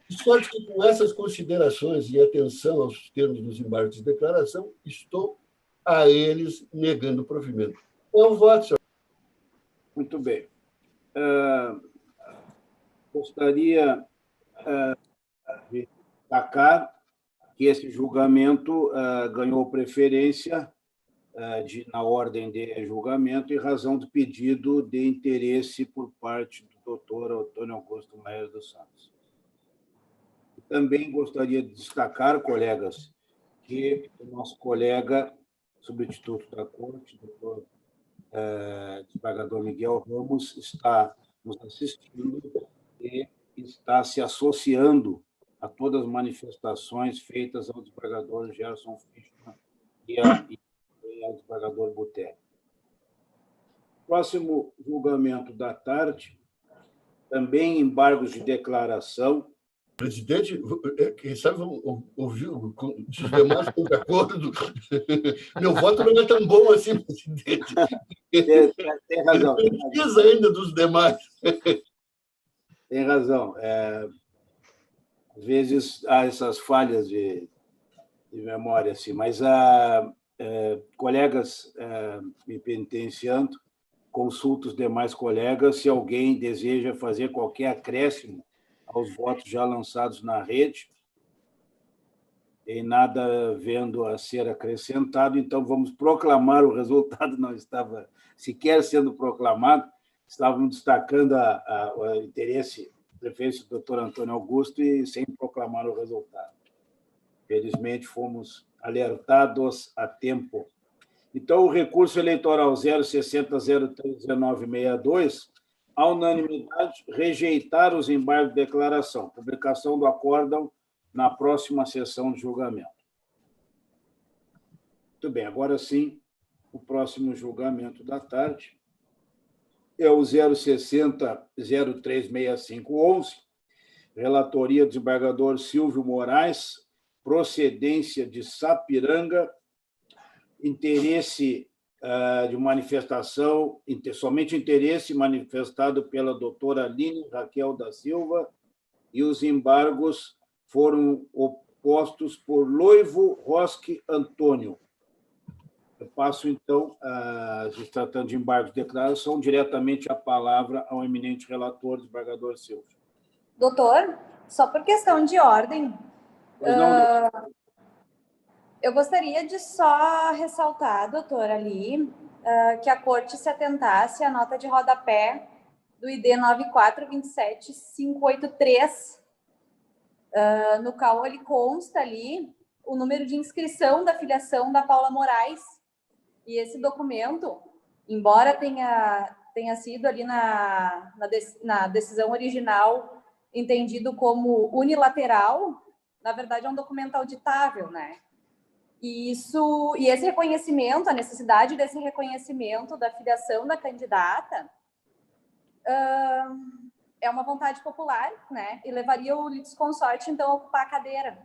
[SPEAKER 5] De sorte que, com essas considerações e atenção aos termos dos embargos de declaração, estou a eles negando o provimento. Eu voto, senhor.
[SPEAKER 2] Muito bem. Gostaria de destacar que esse julgamento ganhou preferência na ordem de julgamento em razão do pedido de interesse por parte do doutor Antônio Augusto Maier dos Santos. Também gostaria de destacar, colegas, que o nosso colega substituto da Corte, doutor desembargador Miguel Ramos, está nos assistindo e está se associando a todas as manifestações feitas ao desembargador Gerson Fischmann e ao desembargador Butelli. Próximo julgamento da tarde, também embargos de declaração.
[SPEAKER 5] Presidente, quem sabe ouvir se os demais estão de acordo. Meu voto não é tão bom assim, presidente.
[SPEAKER 2] Tem razão.
[SPEAKER 5] Precisa ainda dos demais.
[SPEAKER 2] Tem razão. Às vezes há essas falhas de memória, assim, mas colegas me penitenciando, consulto os demais colegas se alguém deseja fazer qualquer acréscimo aos votos já lançados na rede. Tem nada vendo a ser acrescentado, então vamos proclamar o resultado. Não estava sequer sendo proclamado, estávamos destacando o interesse do prefeito doutor Antônio Augusto e sem proclamar o resultado. Felizmente, fomos alertados a tempo. Então, o recurso eleitoral 060031962 à unanimidade, rejeitar os embargos de declaração. Publicação do acórdão na próxima sessão de julgamento. Muito bem, agora sim, o próximo julgamento da tarde é o 060-036511, relatoria do desembargador Silvio Moraes, procedência de Sapiranga, interesse de manifestação, somente interesse manifestado pela doutora Aline Raquel da Silva, e os embargos foram opostos por Loivo Rosque Antônio. Eu passo, então, se tratando de embargos de declaração, diretamente a palavra ao eminente relator, desembargador Silvio.
[SPEAKER 10] Doutor, só por questão de ordem, eu gostaria de só ressaltar, doutor, ali, que a Corte se atentasse à nota de rodapé do ID 9427583, no qual ele consta ali o número de inscrição da filiação da Paula Moraes. E esse documento, embora tenha sido ali na decisão original entendido como unilateral, na verdade é um documento auditável, né? E esse reconhecimento, a necessidade desse reconhecimento da filiação da candidata é uma vontade popular, né? E levaria o litisconsorte, então, a ocupar a cadeira.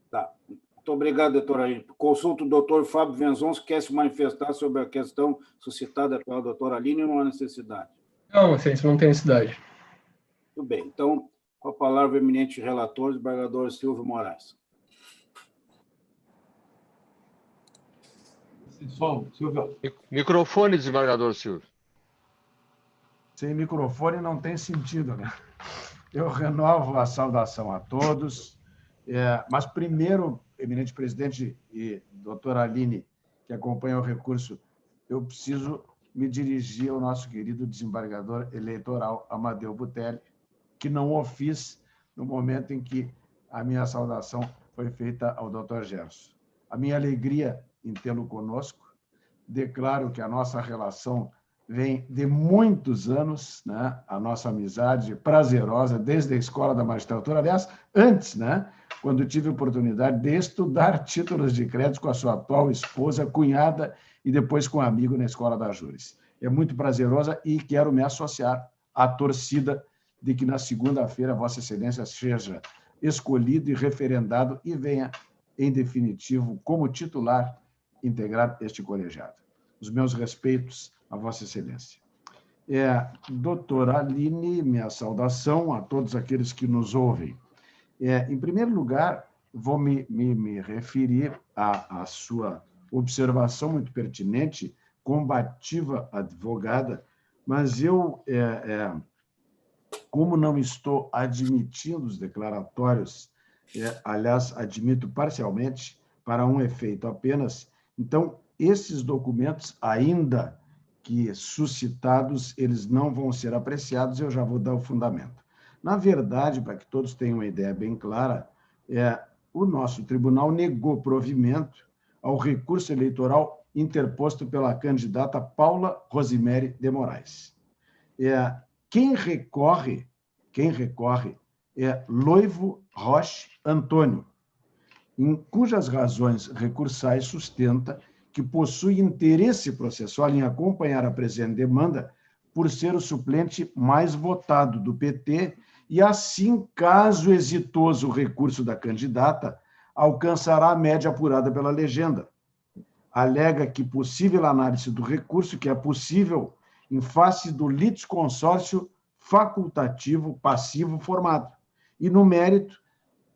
[SPEAKER 2] Tá. Muito obrigado, doutora Aline. Consulto o doutor Fábio Venzon, se quer se manifestar sobre a questão suscitada pela doutora Aline, ou não há necessidade?
[SPEAKER 9] Não, excelência, não tem necessidade.
[SPEAKER 2] Muito bem. Então, com a palavra, o eminente relator, desembargador Silvio Moraes.
[SPEAKER 6] Silvio.
[SPEAKER 3] Microfone, desembargador Silvio.
[SPEAKER 1] Sem microfone não tem sentido, né? Eu renovo a saudação a todos, mas primeiro, eminente presidente e doutora Aline, que acompanha o recurso, eu preciso me dirigir ao nosso querido desembargador eleitoral Amadeu Butelli, que não o fiz no momento em que a minha saudação foi feita ao doutor Gerson. A minha alegria em tê-lo conosco, declaro que a nossa relação vem de muitos anos, né? A nossa amizade prazerosa desde a Escola da Magistratura, aliás, antes, né? Quando tive a oportunidade de estudar títulos de crédito com a sua atual esposa, cunhada e depois com um amigo na Escola da Júris. É muito prazerosa e quero me associar à torcida de que na segunda-feira Vossa Excelência seja escolhido e referendado e venha, em definitivo, como titular, integrar este colegiado. Os meus respeitos a Vossa Excelência. Doutora Aline, minha saudação a todos aqueles que nos ouvem. Em primeiro lugar, vou me referir à sua observação muito pertinente, combativa advogada, mas eu, como não estou admitindo os declaratórios, aliás, admito parcialmente, para um efeito apenas, então, esses documentos, ainda que suscitados, eles não vão ser apreciados, eu já vou dar o fundamento. Na verdade, para que todos tenham uma ideia bem clara, o nosso tribunal negou provimento ao recurso eleitoral interposto pela candidata Paula Rosimere de Moraes. Quem recorre é Loivo Roche Antônio, em cujas razões recursais sustenta que possui interesse processual em acompanhar a presente demanda por ser o suplente mais votado do PT e, assim, caso exitoso o recurso da candidata, alcançará a média apurada pela legenda. Alega que possível análise do recurso, que é possível em face do litisconsórcio facultativo passivo formado, e no mérito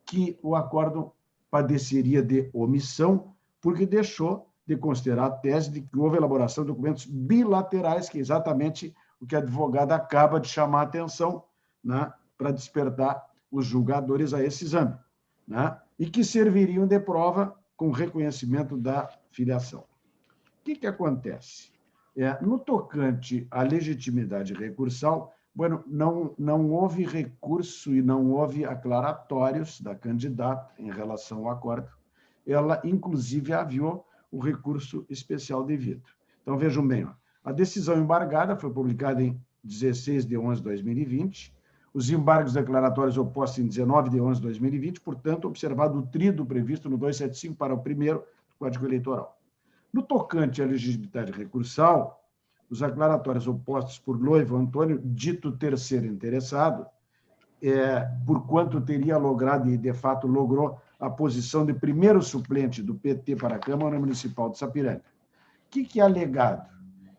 [SPEAKER 1] que o acórdão padeceria de omissão, porque deixou de considerar a tese de que houve elaboração de documentos bilaterais, que é exatamente o que a advogada acaba de chamar a atenção, né, para despertar os julgadores a esse exame, né, e que serviriam de prova com reconhecimento da filiação. O que acontece? No tocante à legitimidade recursal, bueno, não houve recurso e não houve aclaratórios da candidata em relação ao acordo. Ela, inclusive, aviou o recurso especial devido. Então, vejam bem, a decisão embargada foi publicada em 16 de 11 de 2020, os embargos declaratórios opostos em 19 de 11 de 2020, portanto, observado o tríduo previsto no 275 para o primeiro do Código Eleitoral. No tocante à legitimidade recursal, os aclaratórios opostos por Loivo Antônio, dito terceiro interessado, por quanto teria logrado e, de fato, logrou a posição de primeiro suplente do PT para a Câmara Municipal de Sapiranga. O que é alegado?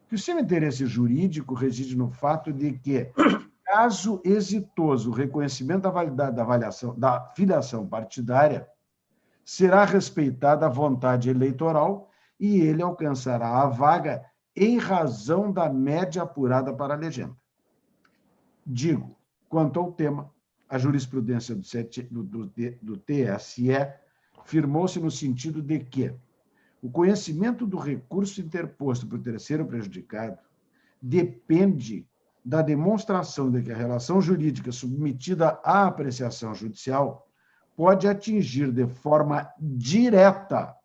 [SPEAKER 1] Que o seu interesse jurídico reside no fato de que, caso exitoso o reconhecimento da validade da filiação partidária, será respeitada a vontade eleitoral e ele alcançará a vaga em razão da média apurada para a legenda. Digo, quanto ao tema, a jurisprudência do TSE firmou-se no sentido de que o conhecimento do recurso interposto por terceiro prejudicado depende da demonstração de que a relação jurídica submetida à apreciação judicial pode atingir de forma direta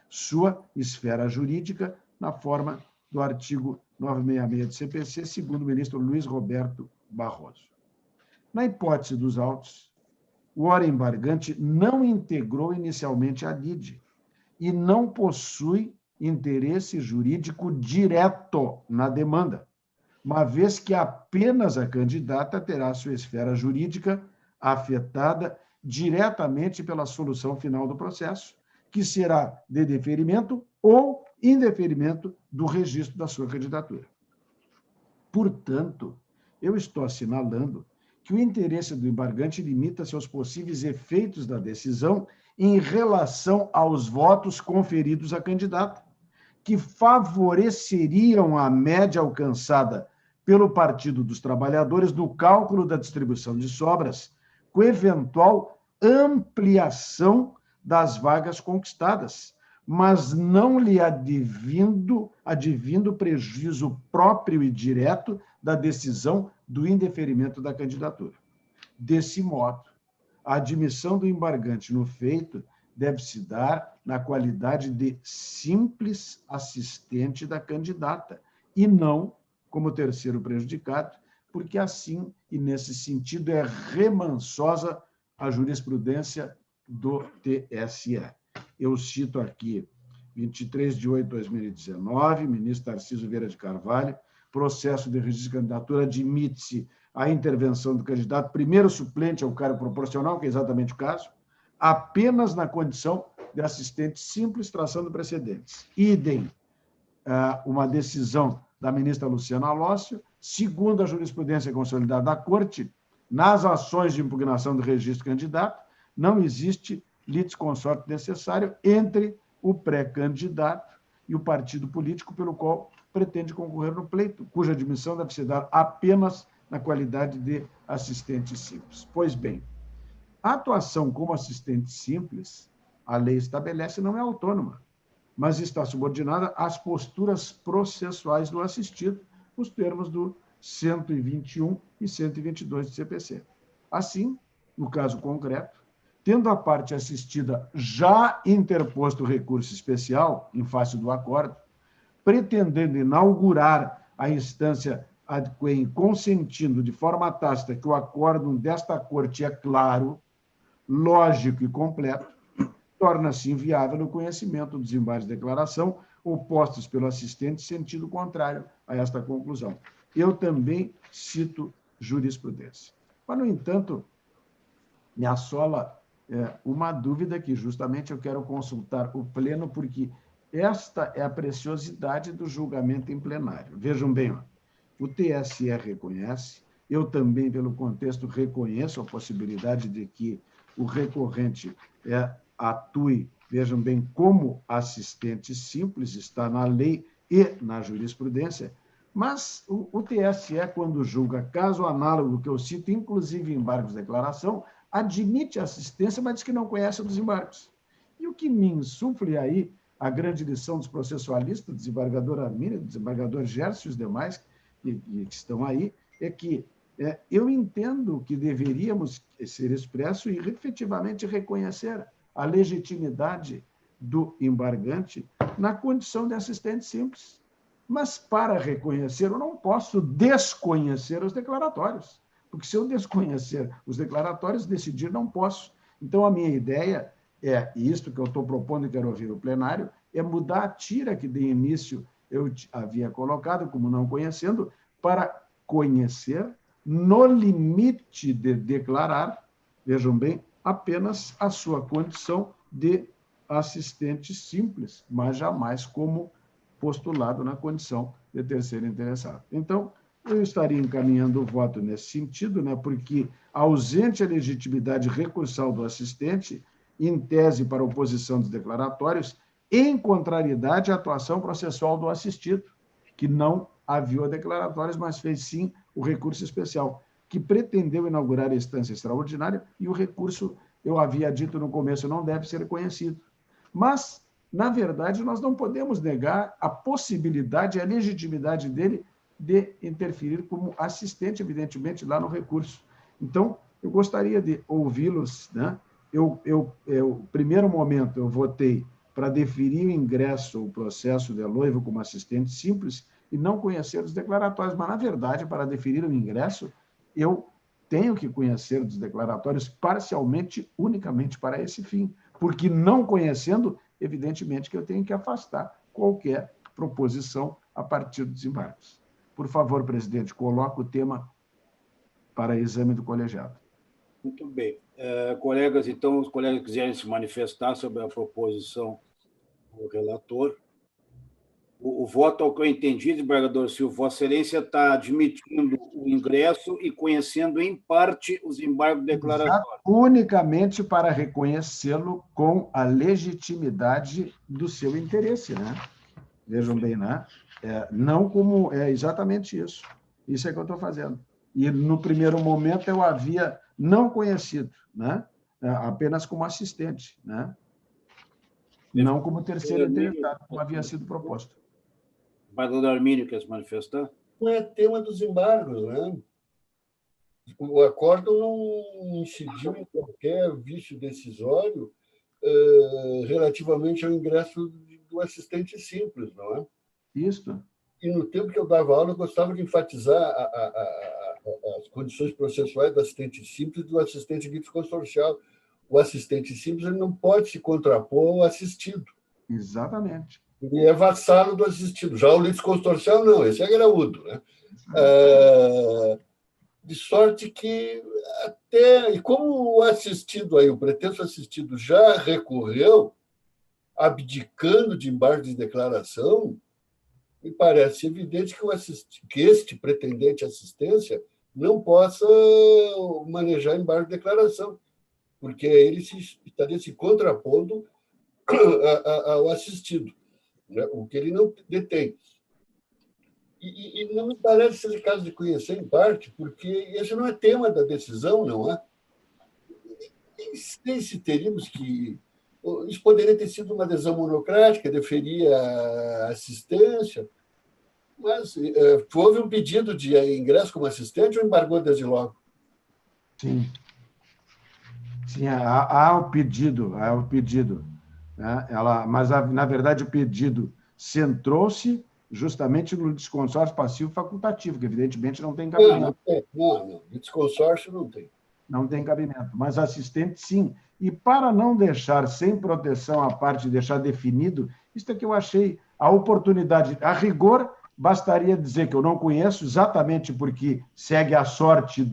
[SPEAKER 1] sua esfera jurídica na forma do artigo 966 do CPC, segundo o ministro Luiz Roberto Barroso. Na hipótese dos autos, o ora embargante não integrou inicialmente a lide e não possui interesse jurídico direto na demanda, uma vez que apenas a candidata terá sua esfera jurídica afetada diretamente pela solução final do processo, que será de deferimento ou indeferimento do registro da sua candidatura. Portanto, eu estou assinalando que o interesse do embargante limita-se aos possíveis efeitos da decisão em relação aos votos conferidos à candidata, que favoreceriam a média alcançada pelo Partido dos Trabalhadores no cálculo da distribuição de sobras, com eventual ampliação das vagas conquistadas, mas não lhe advindo prejuízo próprio e direto da decisão do indeferimento da candidatura. Desse modo, a admissão do embargante no feito deve-se dar na qualidade de simples assistente da candidata, e não como terceiro prejudicado, porque assim, e nesse sentido, é remansosa a jurisprudência do TSE. Eu cito aqui, 23 de 8 de 2019, ministro Tarcísio Vieira de Carvalho, processo de registro de candidatura, admite-se a intervenção do candidato, primeiro suplente ao cargo proporcional, que é exatamente o caso, apenas na condição de assistente simples, traçando precedentes. Idem, uma decisão da ministra Luciana Lócio, segundo a jurisprudência consolidada da Corte, nas ações de impugnação do registro candidato, não existe litisconsorte necessário entre o pré-candidato e o partido político pelo qual pretende concorrer no pleito, cuja admissão deve se dar apenas na qualidade de assistente simples. Pois bem, a atuação como assistente simples, a lei estabelece, não é autônoma, mas está subordinada às posturas processuais do assistido, nos termos do 121 e 122 do CPC. Assim, no caso concreto, tendo a parte assistida já interposto recurso especial em face do acordo, pretendendo inaugurar a instância ad quem, consentindo de forma tácita que o acórdão desta Corte é claro, lógico e completo, torna-se inviável o conhecimento dos embargos de declaração opostos pelo assistente, sentido contrário a esta conclusão. Eu também cito jurisprudência. Mas, no entanto, me assola uma dúvida que justamente eu quero consultar o pleno, porque esta é a preciosidade do julgamento em plenário. Vejam bem, o TSE reconhece, eu também, pelo contexto, reconheço a possibilidade de que o recorrente atue, vejam bem, como assistente simples, está na lei e na jurisprudência, mas o TSE, quando julga caso análogo, que eu cito, inclusive embargos de declaração, admite a assistência, mas diz que não conhece os embargos. E o que me insufle aí a grande lição dos processualistas, do desembargador Armínio, do desembargador Gerson e os demais que estão aí, é que eu entendo que deveríamos ser expresso e efetivamente reconhecer a legitimidade do embargante na condição de assistente simples. Mas, para reconhecer, eu não posso desconhecer os declaratórios, porque se eu desconhecer os declaratórios, decidir não posso. Então, a minha ideia é, e isto que eu estou propondo e quero ouvir o plenário, é mudar a tira que de início eu havia colocado, como não conhecendo, para conhecer no limite de declarar, vejam bem, apenas a sua condição de assistente simples, mas jamais como postulado na condição de terceiro interessado. Então, eu estaria encaminhando o voto nesse sentido, né, porque ausente a legitimidade recursal do assistente, em tese para oposição dos declaratórios, em contrariedade à atuação processual do assistido, que não aviou declaratórios, mas fez sim o recurso especial, que pretendeu inaugurar a instância extraordinária, e o recurso, eu havia dito no começo, não deve ser conhecido. Mas, na verdade, nós não podemos negar a possibilidade e a legitimidade dele de interferir como assistente, evidentemente, lá no recurso. Então, eu gostaria de ouvi-los, né? No primeiro momento, eu votei para deferir o ingresso, o processo de noivo como assistente simples e não conhecer os declaratórios, mas, na verdade, para deferir o ingresso, eu tenho que conhecer os declaratórios parcialmente, unicamente para esse fim, porque não conhecendo, evidentemente que eu tenho que afastar qualquer proposição a partir dos embargos. Por favor, presidente, coloque o tema para exame do colegiado.
[SPEAKER 2] Muito bem. Colegas, então, os colegas quiserem se manifestar sobre a proposição do relator. O voto, ao que eu entendi, desembargador Silva, Vossa Excelência está admitindo o ingresso e conhecendo, em parte, os embargos declaratórios.
[SPEAKER 1] Unicamente para reconhecê-lo com a legitimidade do seu interesse, né? Vejam bem, né? Não como... É exatamente isso. Isso é que eu estou fazendo. E, no primeiro momento, eu havia não conhecido, né? Apenas como assistente, né? Não como terceiro interessado, como havia sido proposto.
[SPEAKER 2] Desembargador Armínio quer se manifestar?
[SPEAKER 5] Não é tema dos embargos, né? O acordo não incidiu em qualquer vício decisório relativamente ao ingresso do assistente simples, não é?
[SPEAKER 1] Isso.
[SPEAKER 5] E no tempo que eu dava aula, eu gostava de enfatizar as condições processuais do assistente simples e do assistente litisconsorcial. O assistente simples ele não pode se contrapor ao assistido.
[SPEAKER 1] Exatamente.
[SPEAKER 5] Ele é vassalo do assistido. Já o litisconsorcial, não, esse é graúdo, né? De sorte que até... E como o assistido aí, o pretenso assistido já recorreu, abdicando de embargo de declaração, me parece evidente que este pretendente assistência não possa manejar embargo de declaração, porque ele estaria se contrapondo ao assistido, né? O que ele não detém. E não me parece ser caso de conhecer em parte, porque esse não é tema da decisão, não é? Nem sei se teríamos que... Isso poderia ter sido uma adesão monocrática, deferia assistência, mas houve um pedido de ingresso como assistente ou embargou desde logo?
[SPEAKER 1] Sim. Sim, há o pedido, né? Mas, na verdade, o pedido centrou-se justamente no litisconsórcio passivo facultativo, que evidentemente não tem cabimento.
[SPEAKER 5] Não. Litisconsórcio não tem.
[SPEAKER 1] Não tem cabimento, mas assistente, sim. E para não deixar sem proteção a parte, deixar definido, isso é que eu achei a oportunidade. A rigor, bastaria dizer que eu não conheço, exatamente porque segue a sorte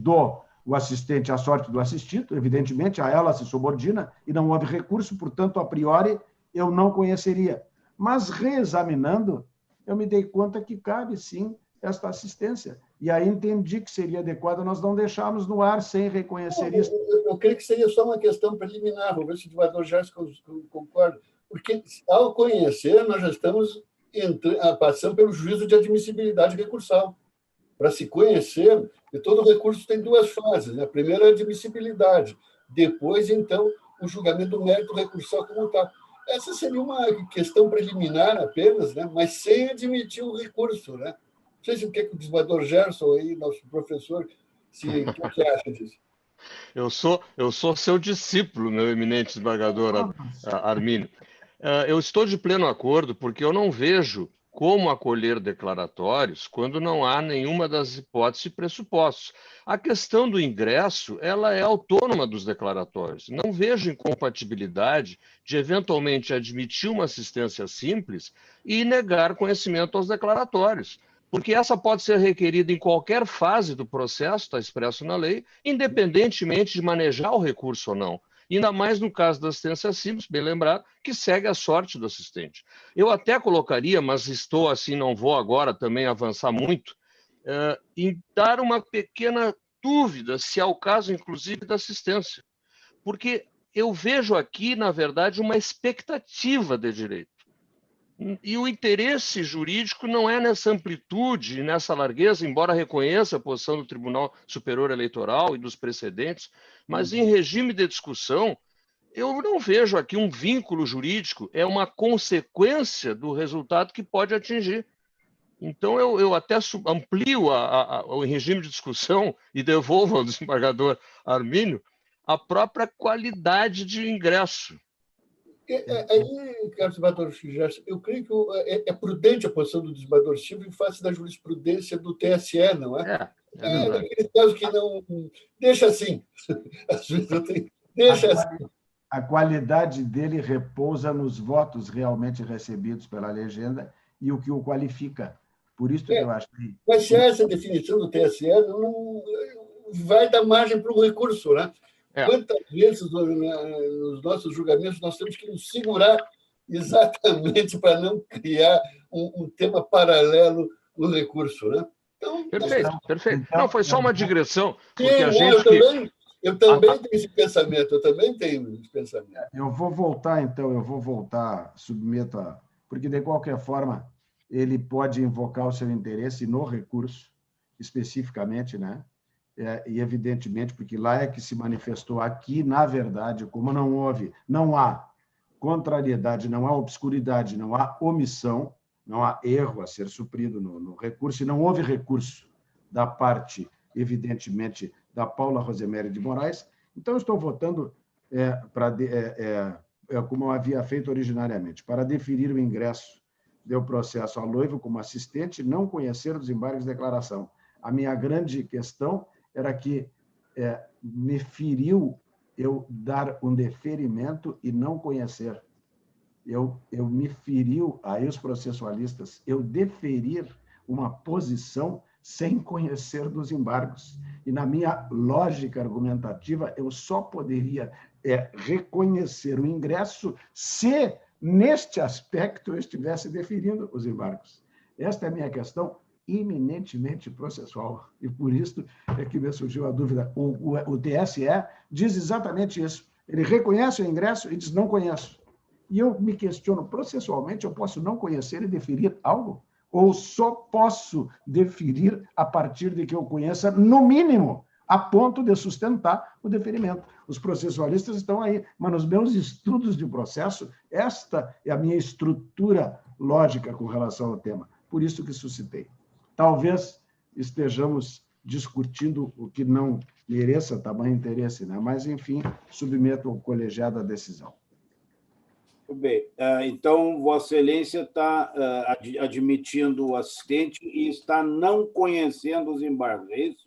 [SPEAKER 1] o assistente, a sorte do assistido, evidentemente, a ela se subordina e não houve recurso, portanto, a priori, eu não conheceria. Mas, reexaminando, eu me dei conta que cabe, sim, esta assistência. E aí entendi que seria adequado nós não deixarmos no ar sem reconhecer isso.
[SPEAKER 5] Eu creio que seria só uma questão preliminar, vou ver se o desembargador Gerson concorda, porque, ao conhecer, nós já estamos passando pelo juízo de admissibilidade recursal. Para se conhecer, e todo recurso tem duas fases, né? A primeira é a admissibilidade, depois, então, o julgamento do mérito recursal como tal. Essa seria uma questão preliminar apenas, né? Mas sem admitir o recurso, né? Não sei se o que o desembargador Gerson, aí, nosso professor, o que acha disso?
[SPEAKER 3] Eu sou seu discípulo, meu eminente desembargador Armínio. Eu estou de pleno acordo, porque eu não vejo como acolher declaratórios quando não há nenhuma das hipóteses e pressupostos. A questão do ingresso, ela é autônoma dos declaratórios. Não vejo incompatibilidade de eventualmente admitir uma assistência simples e negar conhecimento aos declaratórios, porque essa pode ser requerida em qualquer fase do processo, está expresso na lei, independentemente de manejar o recurso ou não. Ainda mais no caso da assistência simples, bem lembrado, que segue a sorte do assistente. Eu até colocaria, mas estou assim, não vou agora também avançar muito, em dar uma pequena dúvida, se é o caso, inclusive, da assistência. Porque eu vejo aqui, na verdade, uma expectativa de direito. E o interesse jurídico não é nessa amplitude, nessa largueza, embora reconheça a posição do Tribunal Superior Eleitoral e dos precedentes, mas em regime de discussão, eu não vejo aqui um vínculo jurídico, é uma consequência do resultado que pode atingir. Então, eu até amplio o regime de discussão e devolvo ao desembargador Armínio a própria qualidade de ingresso.
[SPEAKER 5] Aí, Carlos Desembargador Gerson, eu creio que é prudente a posição do desembargador Silva em face da jurisprudência do TSE, não é? Naquele caso que não... Deixa assim. Deixa assim.
[SPEAKER 1] A qualidade dele repousa nos votos realmente recebidos pela legenda e o que o qualifica. Por isso que eu acho que...
[SPEAKER 5] Mas se essa definição do TSE não vai dar margem para o recurso, né? Quantas vezes nos nossos julgamentos nós temos que nos segurar exatamente para não criar um tema paralelo no recurso, né? Então,
[SPEAKER 3] perfeito. Então, não, foi só uma digressão. Porque
[SPEAKER 5] eu também tenho esse pensamento,
[SPEAKER 1] Eu vou voltar, submeto a... Porque, de qualquer forma, ele pode invocar o seu interesse no recurso, especificamente, né? E, evidentemente, porque lá é que se manifestou. Aqui, na verdade, como não há contrariedade, não há obscuridade, não há omissão, não há erro a ser suprido no recurso, e não houve recurso da parte, evidentemente, da Paula Rosemary de Moraes. Então, eu estou votando como eu havia feito originariamente, para deferir o ingresso do processo ao noivo como assistente, não conhecer os embargos de declaração. A minha grande questão era que me feriu eu dar um deferimento e não conhecer. Eu me feriu, aí os processualistas, eu deferir uma posição sem conhecer dos embargos. E, na minha lógica argumentativa, eu só poderia reconhecer o ingresso se, neste aspecto, eu estivesse deferindo os embargos. Esta é a minha questão eminentemente processual. E por isso é que me surgiu a dúvida. O TSE diz exatamente isso. Ele reconhece o ingresso e diz não conheço. E eu me questiono, processualmente, eu posso não conhecer e deferir algo? Ou só posso deferir a partir de que eu conheça, no mínimo, a ponto de sustentar o deferimento? Os processualistas estão aí, mas nos meus estudos de processo, esta é a minha estrutura lógica com relação ao tema. Por isso que suscitei. Talvez estejamos discutindo o que não mereça tamanho interesse, né? Mas, enfim, submeto ao colegiado a decisão.
[SPEAKER 2] Muito bem. Então, Vossa Excelência está admitindo o assistente e está não conhecendo os embargos, é isso?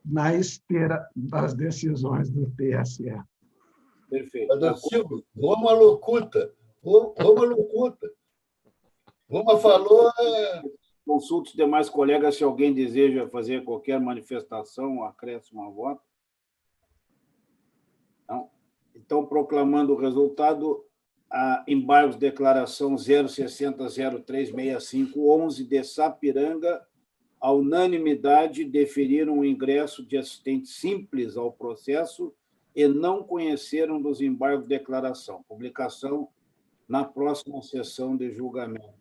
[SPEAKER 1] Na esteira das decisões do TSE.
[SPEAKER 2] Perfeito.
[SPEAKER 5] Silvio, Roma locuta. Roma locuta. Roma falou...
[SPEAKER 2] Consulto os demais colegas se alguém deseja fazer qualquer manifestação, acréscimo a voto. Não. Então, proclamando o resultado, a embargos declaração 060036511 de Sapiranga, a unanimidade deferiram o ingresso de assistente simples ao processo e não conheceram dos embargos de declaração. Publicação na próxima sessão de julgamento.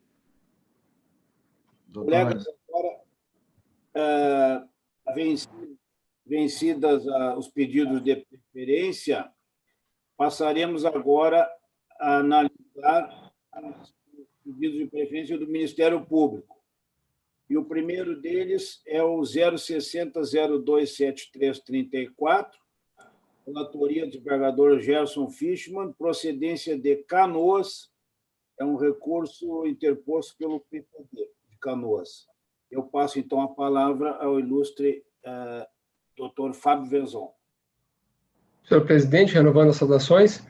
[SPEAKER 2] Colegas, agora, vencidas os pedidos de preferência, passaremos agora a analisar os pedidos de preferência do Ministério Público. E o primeiro deles é o 060-027334, relatoria do desembargador Gerson Fischmann, procedência de Canoas, é um recurso interposto pelo PPD de Canoas. Eu passo, então, a palavra ao ilustre doutor Fábio Venzon.
[SPEAKER 9] Senhor presidente, renovando as saudações.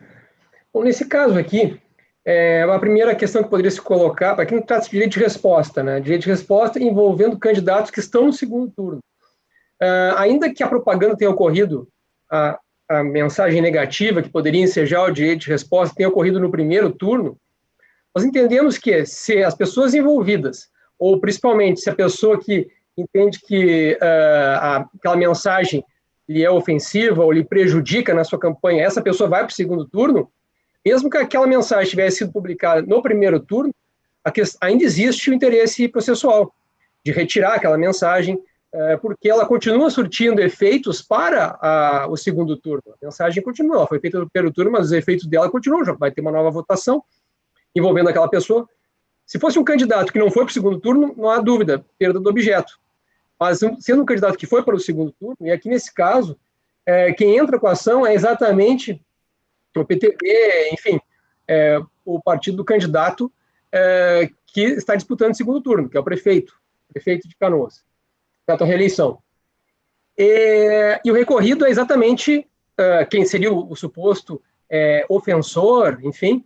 [SPEAKER 9] Bom, nesse caso aqui, a primeira questão que poderia se colocar, para quem trata de direito de resposta, né? Direito de resposta envolvendo candidatos que estão no segundo turno. Ainda que a propaganda tenha ocorrido, a mensagem negativa, que poderia ensejar o direito de resposta, tenha ocorrido no primeiro turno, nós entendemos que se as pessoas envolvidas, ou principalmente se a pessoa que entende que aquela mensagem lhe é ofensiva ou lhe prejudica na sua campanha, essa pessoa vai para o segundo turno, mesmo que aquela mensagem tivesse sido publicada no primeiro turno, ainda existe o interesse processual de retirar aquela mensagem, porque ela continua surtindo efeitos para o segundo turno. A mensagem continua, ela foi feita no primeiro turno, mas os efeitos dela continuam, já vai ter uma nova votação envolvendo aquela pessoa. Se fosse um candidato que não foi para o segundo turno, não há dúvida, perda do objeto. Mas sendo um candidato que foi para o segundo turno, e aqui nesse caso, quem entra com a ação é exatamente o PTB, enfim, o partido do candidato que está disputando o segundo turno, que é o prefeito de Canoas, candidato à reeleição. E o recorrido é exatamente quem seria o suposto ofensor, enfim,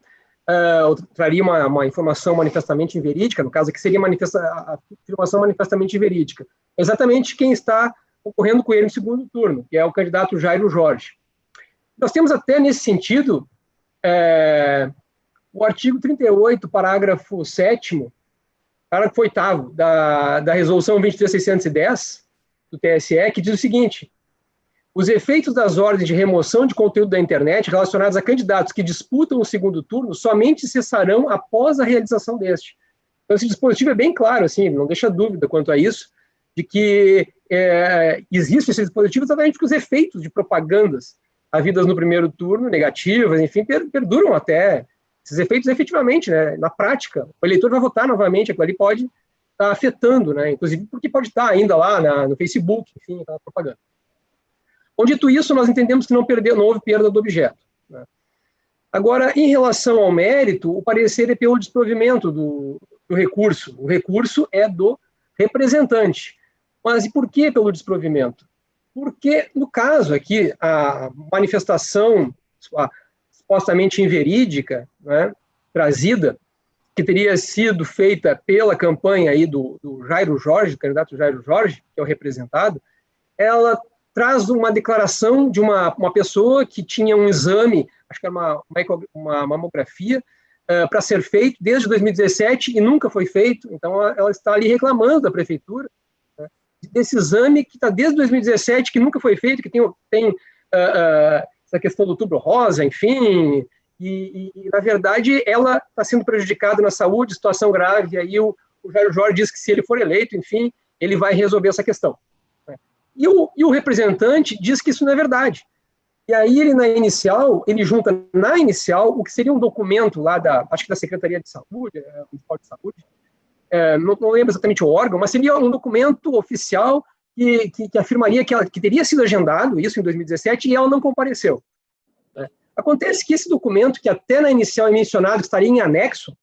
[SPEAKER 9] traria uma informação manifestamente inverídica, no caso aqui seria a informação manifestamente inverídica, exatamente quem está concorrendo com ele no segundo turno, que é o candidato Jairo Jorge. Nós temos até nesse sentido o artigo 38, parágrafo 7º, parágrafo 8º da resolução 23.610 do TSE, que diz o seguinte: os efeitos das ordens de remoção de conteúdo da internet relacionados a candidatos que disputam o segundo turno somente cessarão após a realização deste. Então, esse dispositivo é bem claro, assim, não deixa dúvida quanto a isso, de que existe esse dispositivo exatamente porque os efeitos de propagandas havidas no primeiro turno, negativas, enfim, perduram até esses efeitos efetivamente, né, na prática. O eleitor vai votar novamente, aquilo ali pode estar afetando, né, inclusive porque pode estar ainda lá no Facebook, enfim, aquela propaganda. Bom, dito isso, nós entendemos que não houve perda do objeto, né. Agora, em relação ao mérito, o parecer é pelo desprovimento do recurso. O recurso é do representante. Mas e por que pelo desprovimento? Porque, no caso aqui, a manifestação supostamente inverídica, né, trazida, que teria sido feita pela campanha aí do Jairo Jorge, do candidato Jairo Jorge, que é o representado, ela traz uma declaração de uma pessoa que tinha um exame, acho que era uma mamografia, para ser feito desde 2017 e nunca foi feito. Então, ela está ali reclamando da prefeitura, né, desse exame que está desde 2017, que nunca foi feito, que tem essa questão do Outubro Rosa, enfim, e na verdade, ela está sendo prejudicada na saúde, situação grave, e aí o Jairo Jorge diz que se ele for eleito, enfim, ele vai resolver essa questão. E o representante diz que isso não é verdade. E aí ele junta na inicial o que seria um documento lá acho que da Secretaria de Saúde, Municipal de Saúde, não lembro exatamente o órgão, mas seria um documento oficial que afirmaria que teria sido agendado isso em 2017 e ela não compareceu. Acontece que esse documento, que até na inicial é mencionado que estaria em anexo,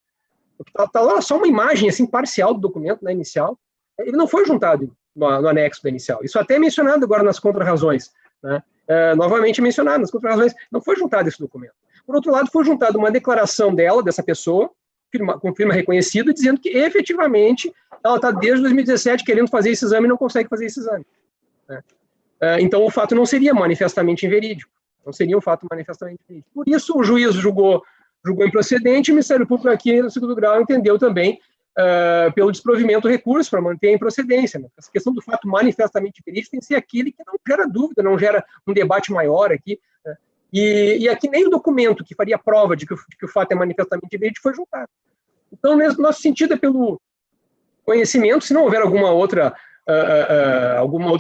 [SPEAKER 9] está lá só uma imagem assim, parcial do documento na inicial, ele não foi juntado no anexo da inicial. Isso até é mencionado agora nas contrarrazões, né? Novamente mencionado nas contrarrazões, não foi juntado esse documento. Por outro lado, foi juntada uma declaração dessa pessoa, com firma reconhecida, dizendo que efetivamente ela está desde 2017 querendo fazer esse exame e não consegue fazer esse exame, né? Então o fato não seria manifestamente inverídico, não seria um fato manifestamente inverídico. Por isso o juiz julgou improcedente, e o Ministério Público aqui no segundo grau entendeu também pelo desprovimento do recurso para manter a improcedência, né? Essa questão do fato manifestamente inverídico tem que ser aquele que não gera dúvida, não gera um debate maior aqui, né? E aqui nem o documento que faria prova de que o fato é manifestamente inverídico foi juntado. Então, nosso sentido é pelo conhecimento, se não houver alguma outra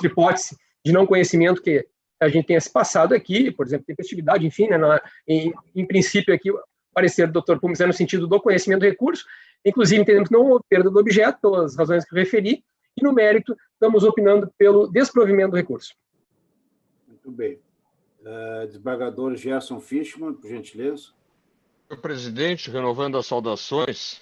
[SPEAKER 9] hipótese de não conhecimento que a gente tenha se passado aqui, por exemplo, tempestividade, enfim, né, em princípio aqui, o parecer do Dr. Pumes é no sentido do conhecimento do recurso, inclusive entendemos que não houve perda do objeto, pelas razões que eu referi, e no mérito estamos opinando pelo desprovimento do recurso.
[SPEAKER 2] Muito bem. Desembargador Gerson Fischmann, por gentileza.
[SPEAKER 3] Senhor presidente, renovando as saudações,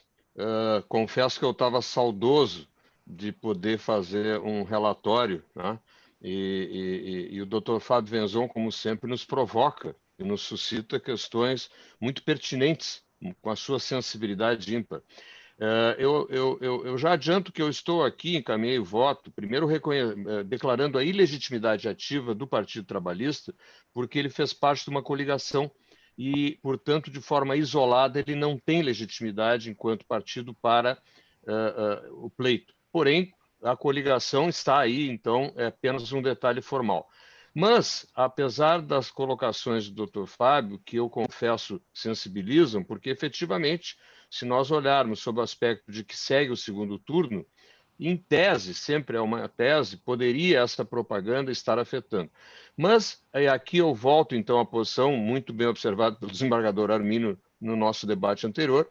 [SPEAKER 3] confesso que eu estava saudoso de poder fazer um relatório, né? E o doutor Fábio Venzon, como sempre, nos provoca e nos suscita questões muito pertinentes, com a sua sensibilidade ímpar. Eu já adianto que eu estou aqui, encaminhei o voto, primeiro declarando a ilegitimidade ativa do Partido Trabalhista, porque ele fez parte de uma coligação e, portanto, de forma isolada, ele não tem legitimidade enquanto partido para o pleito. Porém, a coligação está aí, então é apenas um detalhe formal. Mas, apesar das colocações do Dr. Fábio, que eu confesso sensibilizam, porque efetivamente, se nós olharmos sob o aspecto de que segue o segundo turno, em tese, sempre é uma tese, poderia essa propaganda estar afetando. Mas aqui eu volto, então, à posição muito bem observada pelo desembargador Arminio no nosso debate anterior,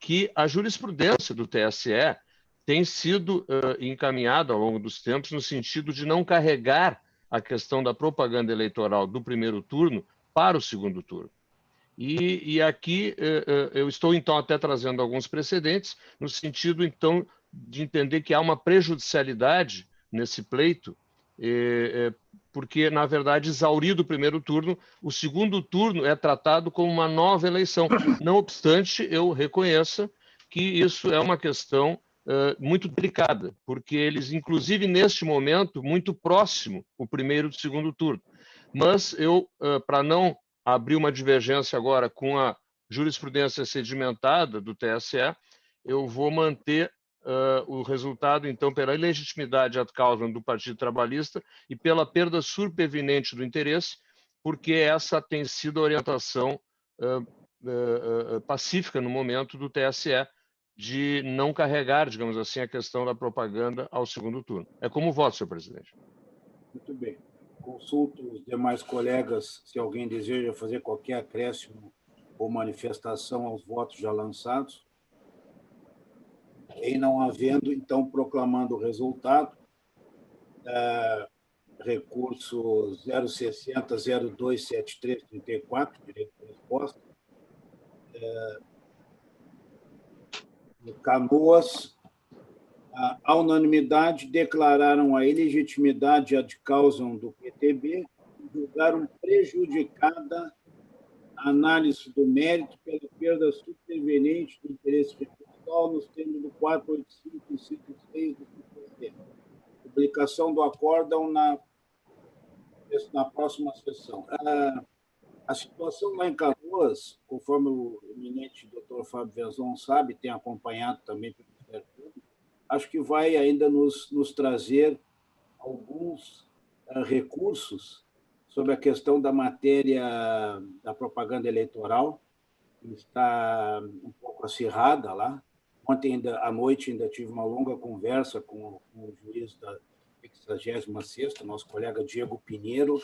[SPEAKER 3] que a jurisprudência do TSE tem sido encaminhada ao longo dos tempos no sentido de não carregar a questão da propaganda eleitoral do primeiro turno para o segundo turno. E aqui eu estou, então, até trazendo alguns precedentes, no sentido, então, de entender que há uma prejudicialidade nesse pleito, porque, na verdade, exaurido o primeiro turno, o segundo turno é tratado como uma nova eleição. Não obstante, eu reconheça que isso é uma questão muito delicada, porque eles, inclusive, neste momento, muito próximo o primeiro e o segundo turno. Mas eu, para não abrir uma divergência agora com a jurisprudência sedimentada do TSE, eu vou manter o resultado, então, pela ilegitimidade ad causa do Partido Trabalhista e pela perda superveniente do interesse, porque essa tem sido a orientação pacífica no momento do TSE, de não carregar, digamos assim, a questão da propaganda ao segundo turno. É como voto, senhor presidente.
[SPEAKER 2] Muito bem. Consulto os demais colegas se alguém deseja fazer qualquer acréscimo ou manifestação aos votos já lançados. Em não havendo, então, proclamando o resultado, recurso 060-027334, direito de resposta. Canoas, a unanimidade, declararam a ilegitimidade ad causam do PTB e julgaram prejudicada a análise do mérito pela perda superveniente do interesse recursal nos termos do 485, inciso 6 do PTB. Publicação do acórdão na próxima sessão. A situação lá em Canoas, conforme o eminente doutor Fábio Venzon sabe, tem acompanhado também pelo Ministério Público, acho que vai ainda nos trazer alguns recursos sobre a questão da matéria da propaganda eleitoral, que está um pouco acirrada lá. Ontem à noite ainda tive uma longa conversa com o juiz da 66ª, nosso colega Diego Pinheiro,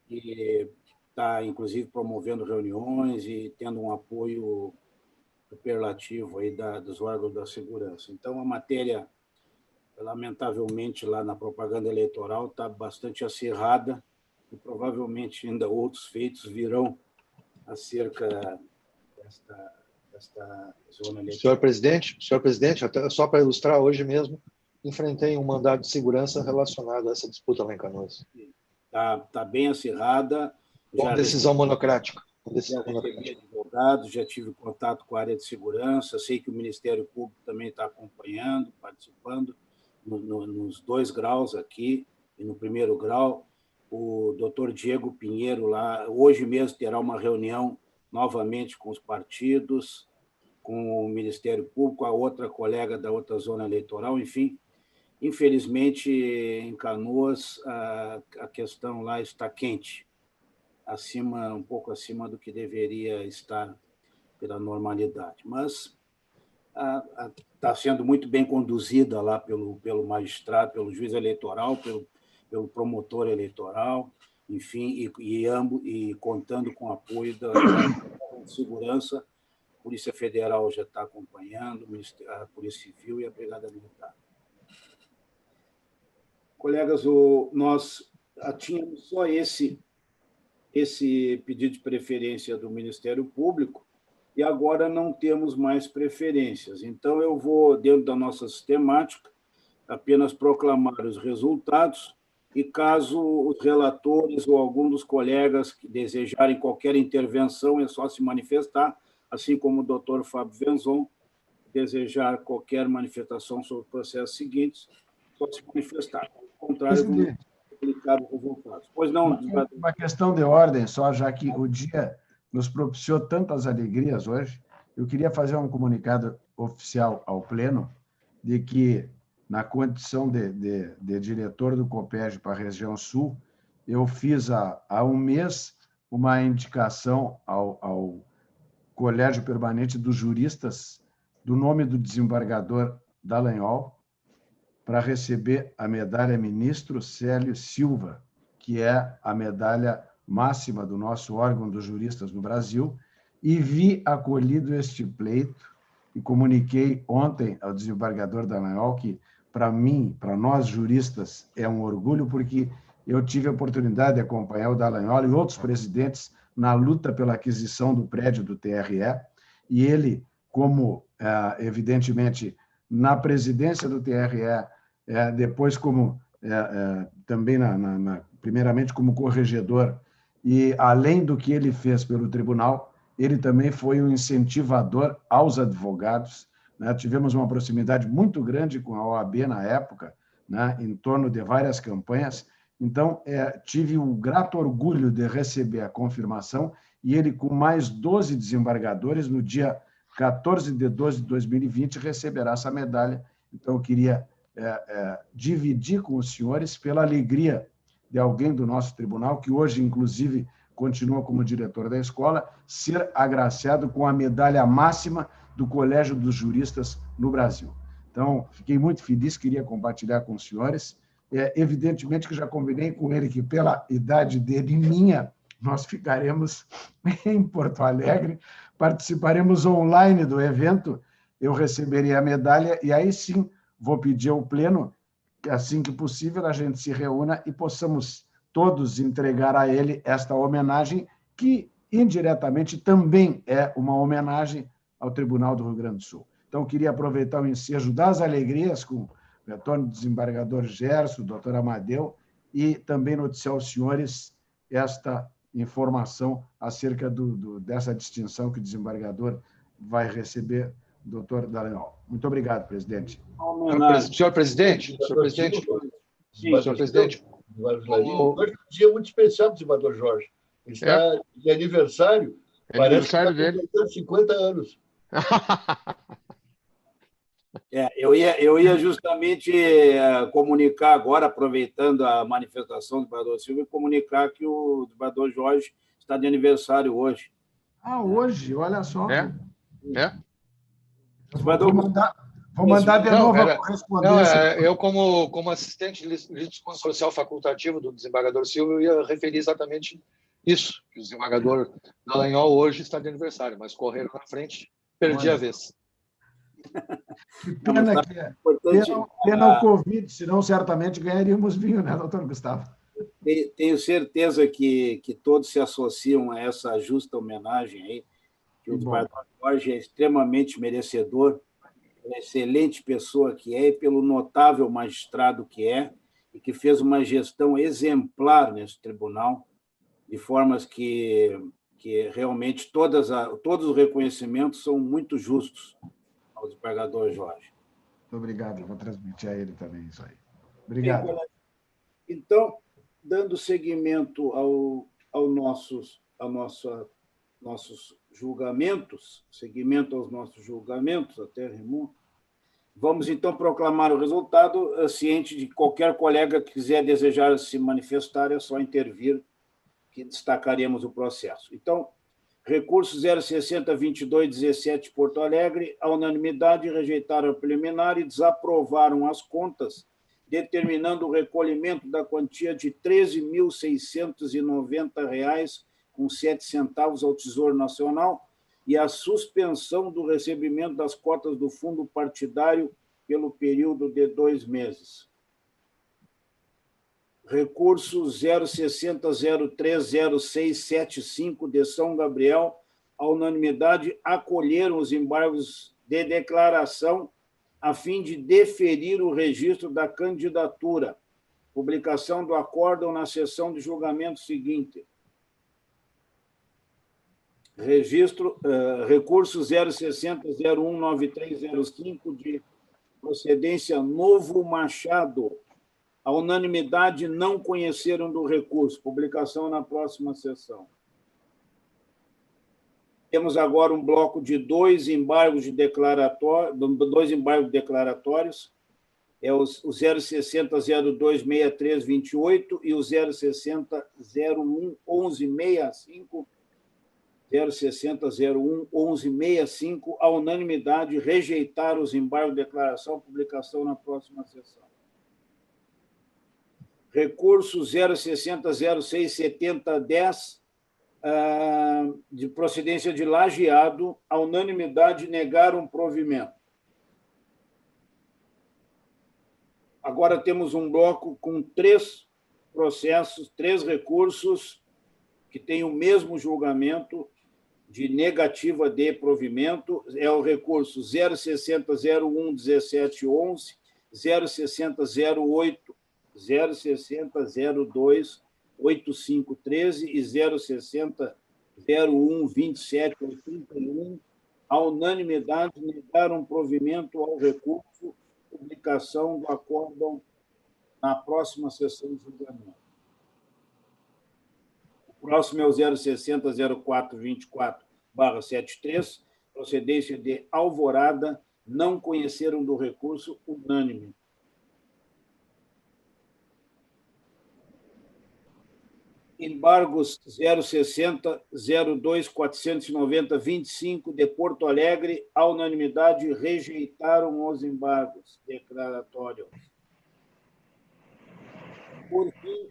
[SPEAKER 2] que está, inclusive, promovendo reuniões e tendo um apoio superlativo aí dos órgãos da segurança. Então, a matéria, lamentavelmente, lá na propaganda eleitoral está bastante acirrada e provavelmente ainda outros feitos virão acerca desta zona eleitoral.
[SPEAKER 7] Senhor presidente, até só para ilustrar, hoje mesmo enfrentei um mandado de segurança relacionado a essa disputa lá em Canoas.
[SPEAKER 2] Está bem acirrada.
[SPEAKER 7] Com decisão monocrática.
[SPEAKER 2] Já recebi advogados, já tive contato com a área de segurança, sei que o Ministério Público também está acompanhando, participando, nos 2 graus aqui e no primeiro grau. O doutor Diego Pinheiro, lá, hoje mesmo, terá uma reunião novamente com os partidos, com o Ministério Público, a outra colega da outra zona eleitoral, enfim. Infelizmente, em Canoas, a questão lá está quente, um pouco acima do que deveria estar pela normalidade. Mas está sendo muito bem conduzida lá pelo magistrado, pelo juiz eleitoral, pelo promotor eleitoral, enfim, e contando com o apoio da segurança. A Polícia Federal já está acompanhando, a Polícia Civil e a Brigada Militar. Colegas, nós tínhamos só esse pedido de preferência do Ministério Público, e agora não temos mais preferências. Então, eu vou, dentro da nossa sistemática, apenas proclamar os resultados e, caso os relatores ou algum dos colegas que desejarem qualquer intervenção, é só se manifestar, assim como o doutor Fábio Venzon desejar qualquer manifestação sobre os processos seguintes, só se manifestar. Ao contrário, vamos publicar os resultados. Pois não,
[SPEAKER 1] uma questão de ordem só, já que o dia nos propiciou tantas alegrias hoje, eu queria fazer um comunicado oficial ao Pleno de que, na condição de diretor do COPEG para a região sul, eu fiz há um mês uma indicação ao Colégio Permanente dos Juristas do nome do desembargador Dallagnol para receber a medalha Ministro Célio Silva, que é a medalha máxima do nosso órgão dos juristas no Brasil, e vi acolhido este pleito e comuniquei ontem ao desembargador Dallagnol que, para mim, para nós juristas, é um orgulho, porque eu tive a oportunidade de acompanhar o Dallagnol e outros presidentes na luta pela aquisição do prédio do TRE, e ele, como, evidentemente, na presidência do TRE, depois como também, primeiramente, como corregedor, e além do que ele fez pelo tribunal, ele também foi um incentivador aos advogados, né? Tivemos uma proximidade muito grande com a OAB na época, né? Em torno de várias campanhas. Então, tive o grato orgulho de receber a confirmação, e ele, com mais 12 desembargadores, no dia 14 de 12 de 2020, receberá essa medalha. Então, eu queria dividir com os senhores pela alegria de alguém do nosso tribunal, que hoje, inclusive, continua como diretor da escola, ser agraciado com a medalha máxima do Colégio dos Juristas no Brasil. Então, fiquei muito feliz, queria compartilhar com os senhores. Evidentemente que já combinei com ele que, pela idade dele e minha, nós ficaremos em Porto Alegre, participaremos online do evento, eu receberei a medalha, e aí sim vou pedir ao Pleno que, assim que possível, a gente se reúna e possamos todos entregar a ele esta homenagem, que indiretamente também é uma homenagem ao Tribunal do Rio Grande do Sul. Então, queria aproveitar o ensejo das alegrias com o retorno do desembargador Gerson, o doutor Amadeu, e também noticiar aos senhores esta informação acerca dessa distinção que o desembargador vai receber, doutor Dallagnol. Muito obrigado, presidente.
[SPEAKER 7] Senhor presidente,
[SPEAKER 5] hoje é um dia muito especial do desembargador Jorge. Ele está de aniversário, parece que está completando 50 anos.
[SPEAKER 2] Eu ia justamente comunicar agora, aproveitando a manifestação do desembargador Silva, e comunicar que o desembargador Jorge está de aniversário hoje.
[SPEAKER 1] Hoje? Olha só.
[SPEAKER 2] Vou
[SPEAKER 1] mandar de novo a correspondência.
[SPEAKER 7] Eu, como assistente de litismo social facultativo do desembargador Silva, eu ia referir exatamente isso, que o desembargador Dallagnol hoje está de aniversário, mas correram na frente, perdi a vez.
[SPEAKER 1] Que pena que é. Pena o Covid, senão certamente ganharíamos vinho, né, doutor Gustavo?
[SPEAKER 2] Tenho certeza que todos se associam a essa justa homenagem aí, que o desembargador Jorge é extremamente merecedor, pela excelente pessoa que é e pelo notável magistrado que é, e que fez uma gestão exemplar nesse tribunal, de formas que realmente todos os reconhecimentos são muito justos ao desembargador Jorge.
[SPEAKER 1] Muito obrigado, eu vou transmitir a ele também isso aí. Obrigado.
[SPEAKER 2] Então, dando seguimento aos nossos julgamentos, até rimou, vamos então proclamar o resultado, ciente de qualquer colega que quiser desejar se manifestar, é só intervir, que destacaremos o processo. Então, recurso 060-2217, Porto Alegre, a unanimidade rejeitaram a preliminar e desaprovaram as contas, determinando o recolhimento da quantia de R$ 13.690,07 ao Tesouro Nacional e a suspensão do recebimento das cotas do fundo partidário pelo período de 2 meses. Recurso 060-030675, de São Gabriel, à unanimidade, acolheram os embargos de declaração a fim de deferir o registro da candidatura. Publicação do acórdão na sessão de julgamento seguinte. Recurso 060-019305 de procedência Novo Machado. A unanimidade não conheceram do recurso. Publicação na próxima sessão. Temos agora um bloco de dois embargos declaratórios. É o 060-026328 e o 060-011165. 060-011165, a unanimidade, rejeitar os embargos de declaração, publicação na próxima sessão. Recurso 060-067010, de procedência de Lajeado, a unanimidade, negaram provimento. Agora temos um bloco com 3 processos, 3 recursos que têm o mesmo julgamento de negativa de provimento. É o recurso 060-011711, 060-08, 060-02-8513 e 060-01-2781. A unanimidade negaram provimento ao recurso. Publicação do acórdão na próxima sessão de julgamento. O próximo é o 060-0424/73, procedência de Alvorada, não conheceram do recurso, unânime. Embargos 060-02-490-25 de Porto Alegre, à unanimidade, rejeitaram os embargos declaratórios. Por fim,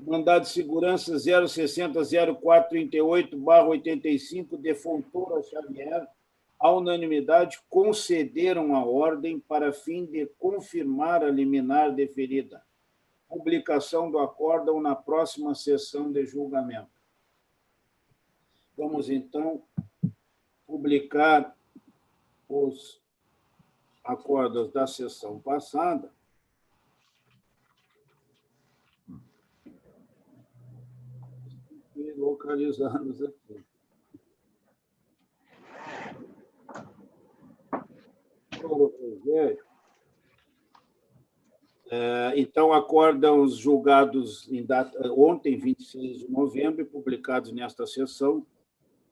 [SPEAKER 2] mandado de segurança 060-0438/85 de Fontoura Xavier, à unanimidade, concederam a ordem para fim de confirmar a liminar deferida. Publicação do acórdão na próxima sessão de julgamento. Vamos, então, publicar os acórdãos da sessão passada. E localizá-los aqui. Então, acórdãos julgados em ontem, 26 de novembro, e publicados nesta sessão.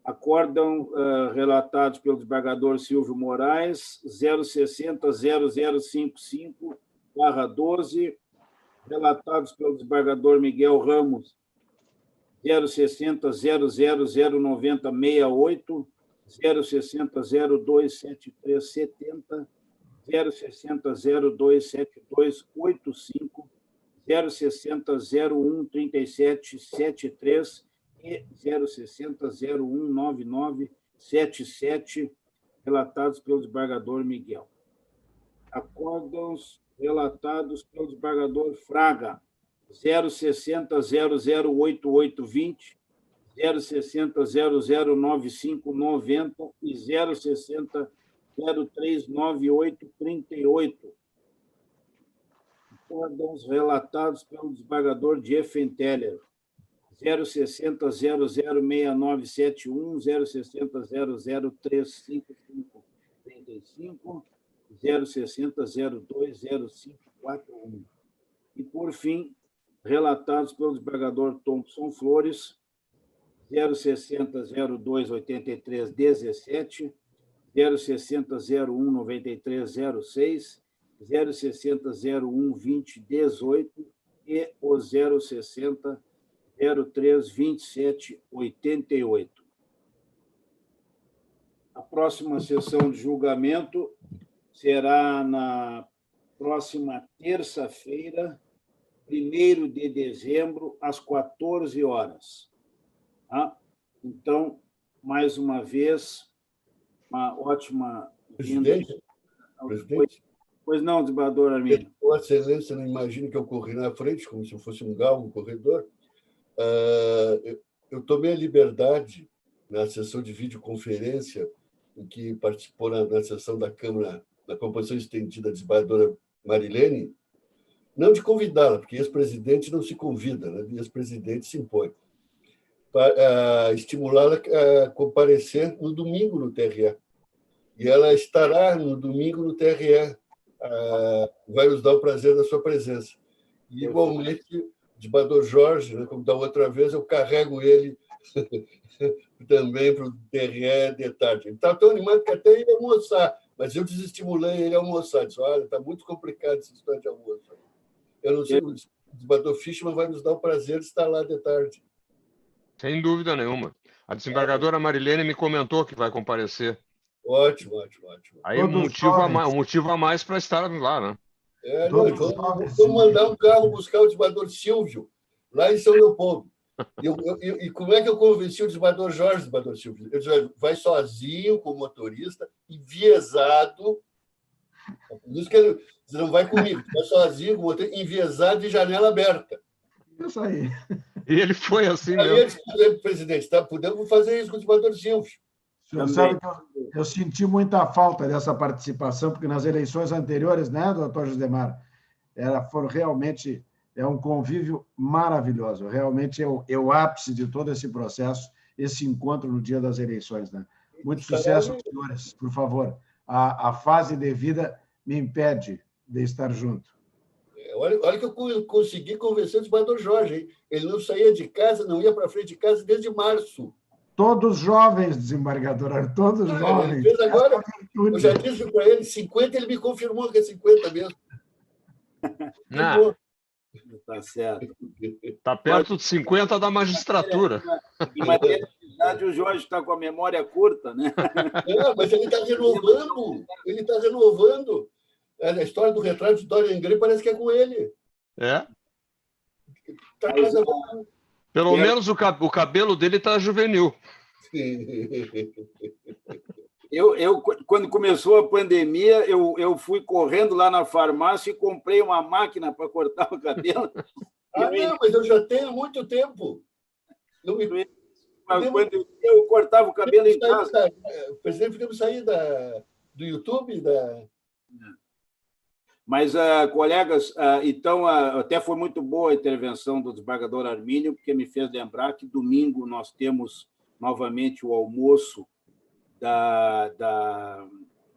[SPEAKER 2] Acórdão relatados pelo desembargador Silvio Moraes, 060-0055/12, relatados pelo desembargador Miguel Ramos, 060-000968, 060-027370, 060-027285, 060-013773 e 060-019977, relatados pelo desembargador Miguel. Acórdãos relatados pelo desembargador Fraga, 060-008820, 060-009590 e 060-039838. Acórdãos relatados pelo desembargador Diefenteller, 060-006971, 060-003535, 060-020541. E, por fim, relatados pelo desembargador Thompson Flores, 060-028317, 060-019306, 060-012018 e o 060-032788. A próxima sessão de julgamento será na próxima terça-feira, 1º de dezembro, às 14 horas. Tá? Então, mais uma vez, uma ótima vinda.
[SPEAKER 5] Presidente?
[SPEAKER 2] Pois não, desembargador Arminio.
[SPEAKER 5] Vossa Excelência, não imagino que eu corri na frente, como se eu fosse um galgo, um corredor. Eu tomei a liberdade na sessão de videoconferência, em que participou na sessão da Câmara, da composição estendida da desembargadora Marilene, não de convidá-la, porque ex-presidente não se convida, né? Ex-presidente se impõe, para estimulá-la a comparecer no domingo no TRE. E ela estará no domingo no TRE, vai nos dar o prazer da sua presença. E, igualmente, o desembargador Jorge, né, como da outra vez, eu carrego ele também para o TRE de tarde. Ele está tão animado que até ia almoçar, mas eu desestimulei ele a almoçar. Disse, olha, está muito complicado essa história de almoço. Eu não sei, o desembargador Fischmann vai nos dar o prazer de estar lá de tarde.
[SPEAKER 3] Sem dúvida nenhuma. A desembargadora Marilene me comentou que vai comparecer.
[SPEAKER 5] Ótimo, ótimo, ótimo.
[SPEAKER 3] Aí um motivo a mais para estar lá, né?
[SPEAKER 5] Vamos mandar um carro buscar o desembargador Silvio, lá em São Leopoldo. E como é que eu convenci o desembargador Jorge, desembargador Silvio? Eu disse, vai sozinho com o motorista, enviesado. Por isso que ele não vai comigo, vai sozinho com o motorista, enviesado de janela aberta.
[SPEAKER 1] Isso aí.
[SPEAKER 3] E ele foi assim
[SPEAKER 5] aí
[SPEAKER 3] mesmo.
[SPEAKER 5] Eu disse, presidente, tá, podemos fazer isso com o desembargador Silvio.
[SPEAKER 1] O senhor sabe que eu senti muita falta dessa participação, porque nas eleições anteriores, né, doutor Josemar, foram realmente um convívio maravilhoso. Realmente é o ápice de todo esse processo, esse encontro no dia das eleições. Né? Muito sucesso, senhores. Por favor, a fase devida me impede de estar junto.
[SPEAKER 5] Olha que eu consegui convencer o desembargador Jorge. Hein? Ele não saía de casa, não ia para frente de casa desde março.
[SPEAKER 1] Todos jovens, desembargador, todos jovens.
[SPEAKER 5] Ele fez agora, eu já disse para ele, 50, ele me confirmou que é 50 mesmo.
[SPEAKER 3] Não.
[SPEAKER 2] Tá certo.
[SPEAKER 3] Está perto de 50 da magistratura.
[SPEAKER 2] Em matéria de idade, o Jorge está com a memória curta, né?
[SPEAKER 5] Não, mas ele está renovando. Ele está renovando. A história do retrato de Dorian Gray parece que é com ele.
[SPEAKER 3] É?
[SPEAKER 5] Tá
[SPEAKER 3] Pelo menos o cabelo dele está juvenil.
[SPEAKER 2] Quando começou a pandemia, eu fui correndo lá na farmácia e comprei uma máquina para cortar o cabelo.
[SPEAKER 5] Não, mas eu já tenho há muito tempo.
[SPEAKER 2] Mas quando eu cortava o cabelo em casa...
[SPEAKER 5] O presidente podemos sair do YouTube?
[SPEAKER 2] Mas, colegas, então, até foi muito boa a intervenção do desembargador Armínio, porque me fez lembrar que domingo nós temos novamente o almoço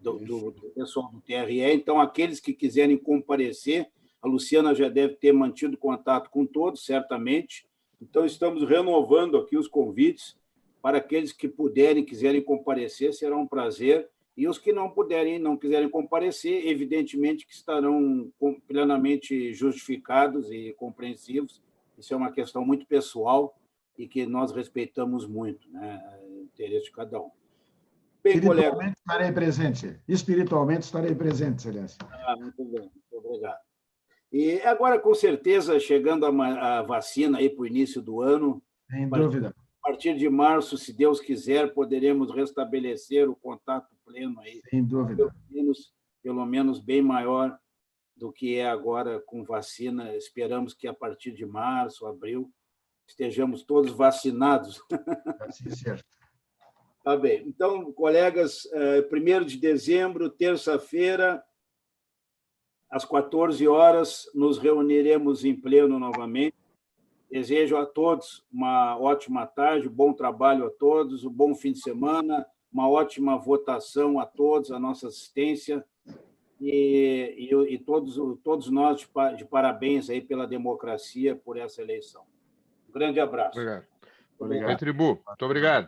[SPEAKER 2] do pessoal do TRE. Então, aqueles que quiserem comparecer, a Luciana já deve ter mantido contato com todos, certamente. Então, estamos renovando aqui os convites para aqueles que puderem, quiserem comparecer, será um prazer. E os que não puderem, não quiserem comparecer, evidentemente que estarão plenamente justificados e compreensivos. Isso é uma questão muito pessoal e que nós respeitamos muito, né? O interesse de cada um. Bem, colega.
[SPEAKER 1] Estarei presente. Espiritualmente estarei presente, Excelência.
[SPEAKER 2] Muito bem, muito obrigado. E agora, com certeza, chegando a vacina aí para o início do ano.
[SPEAKER 1] Sem dúvida.
[SPEAKER 2] A partir de março, se Deus quiser, poderemos restabelecer o contato pleno aí.
[SPEAKER 1] Sem dúvida.
[SPEAKER 2] Pelo menos bem maior do que é agora com vacina. Esperamos que a partir de março, abril, estejamos todos vacinados.
[SPEAKER 1] Assim certo.
[SPEAKER 2] Tá bem. Então, colegas, 1º de dezembro, terça-feira, às 14 horas, nos reuniremos em pleno novamente. Desejo a todos uma ótima tarde, bom trabalho a todos, um bom fim de semana, uma ótima votação a todos, a nossa assistência, e todos nós de parabéns aí pela democracia, por essa eleição. Um grande abraço.
[SPEAKER 3] Obrigado. Obrigado. Tribu, muito obrigado.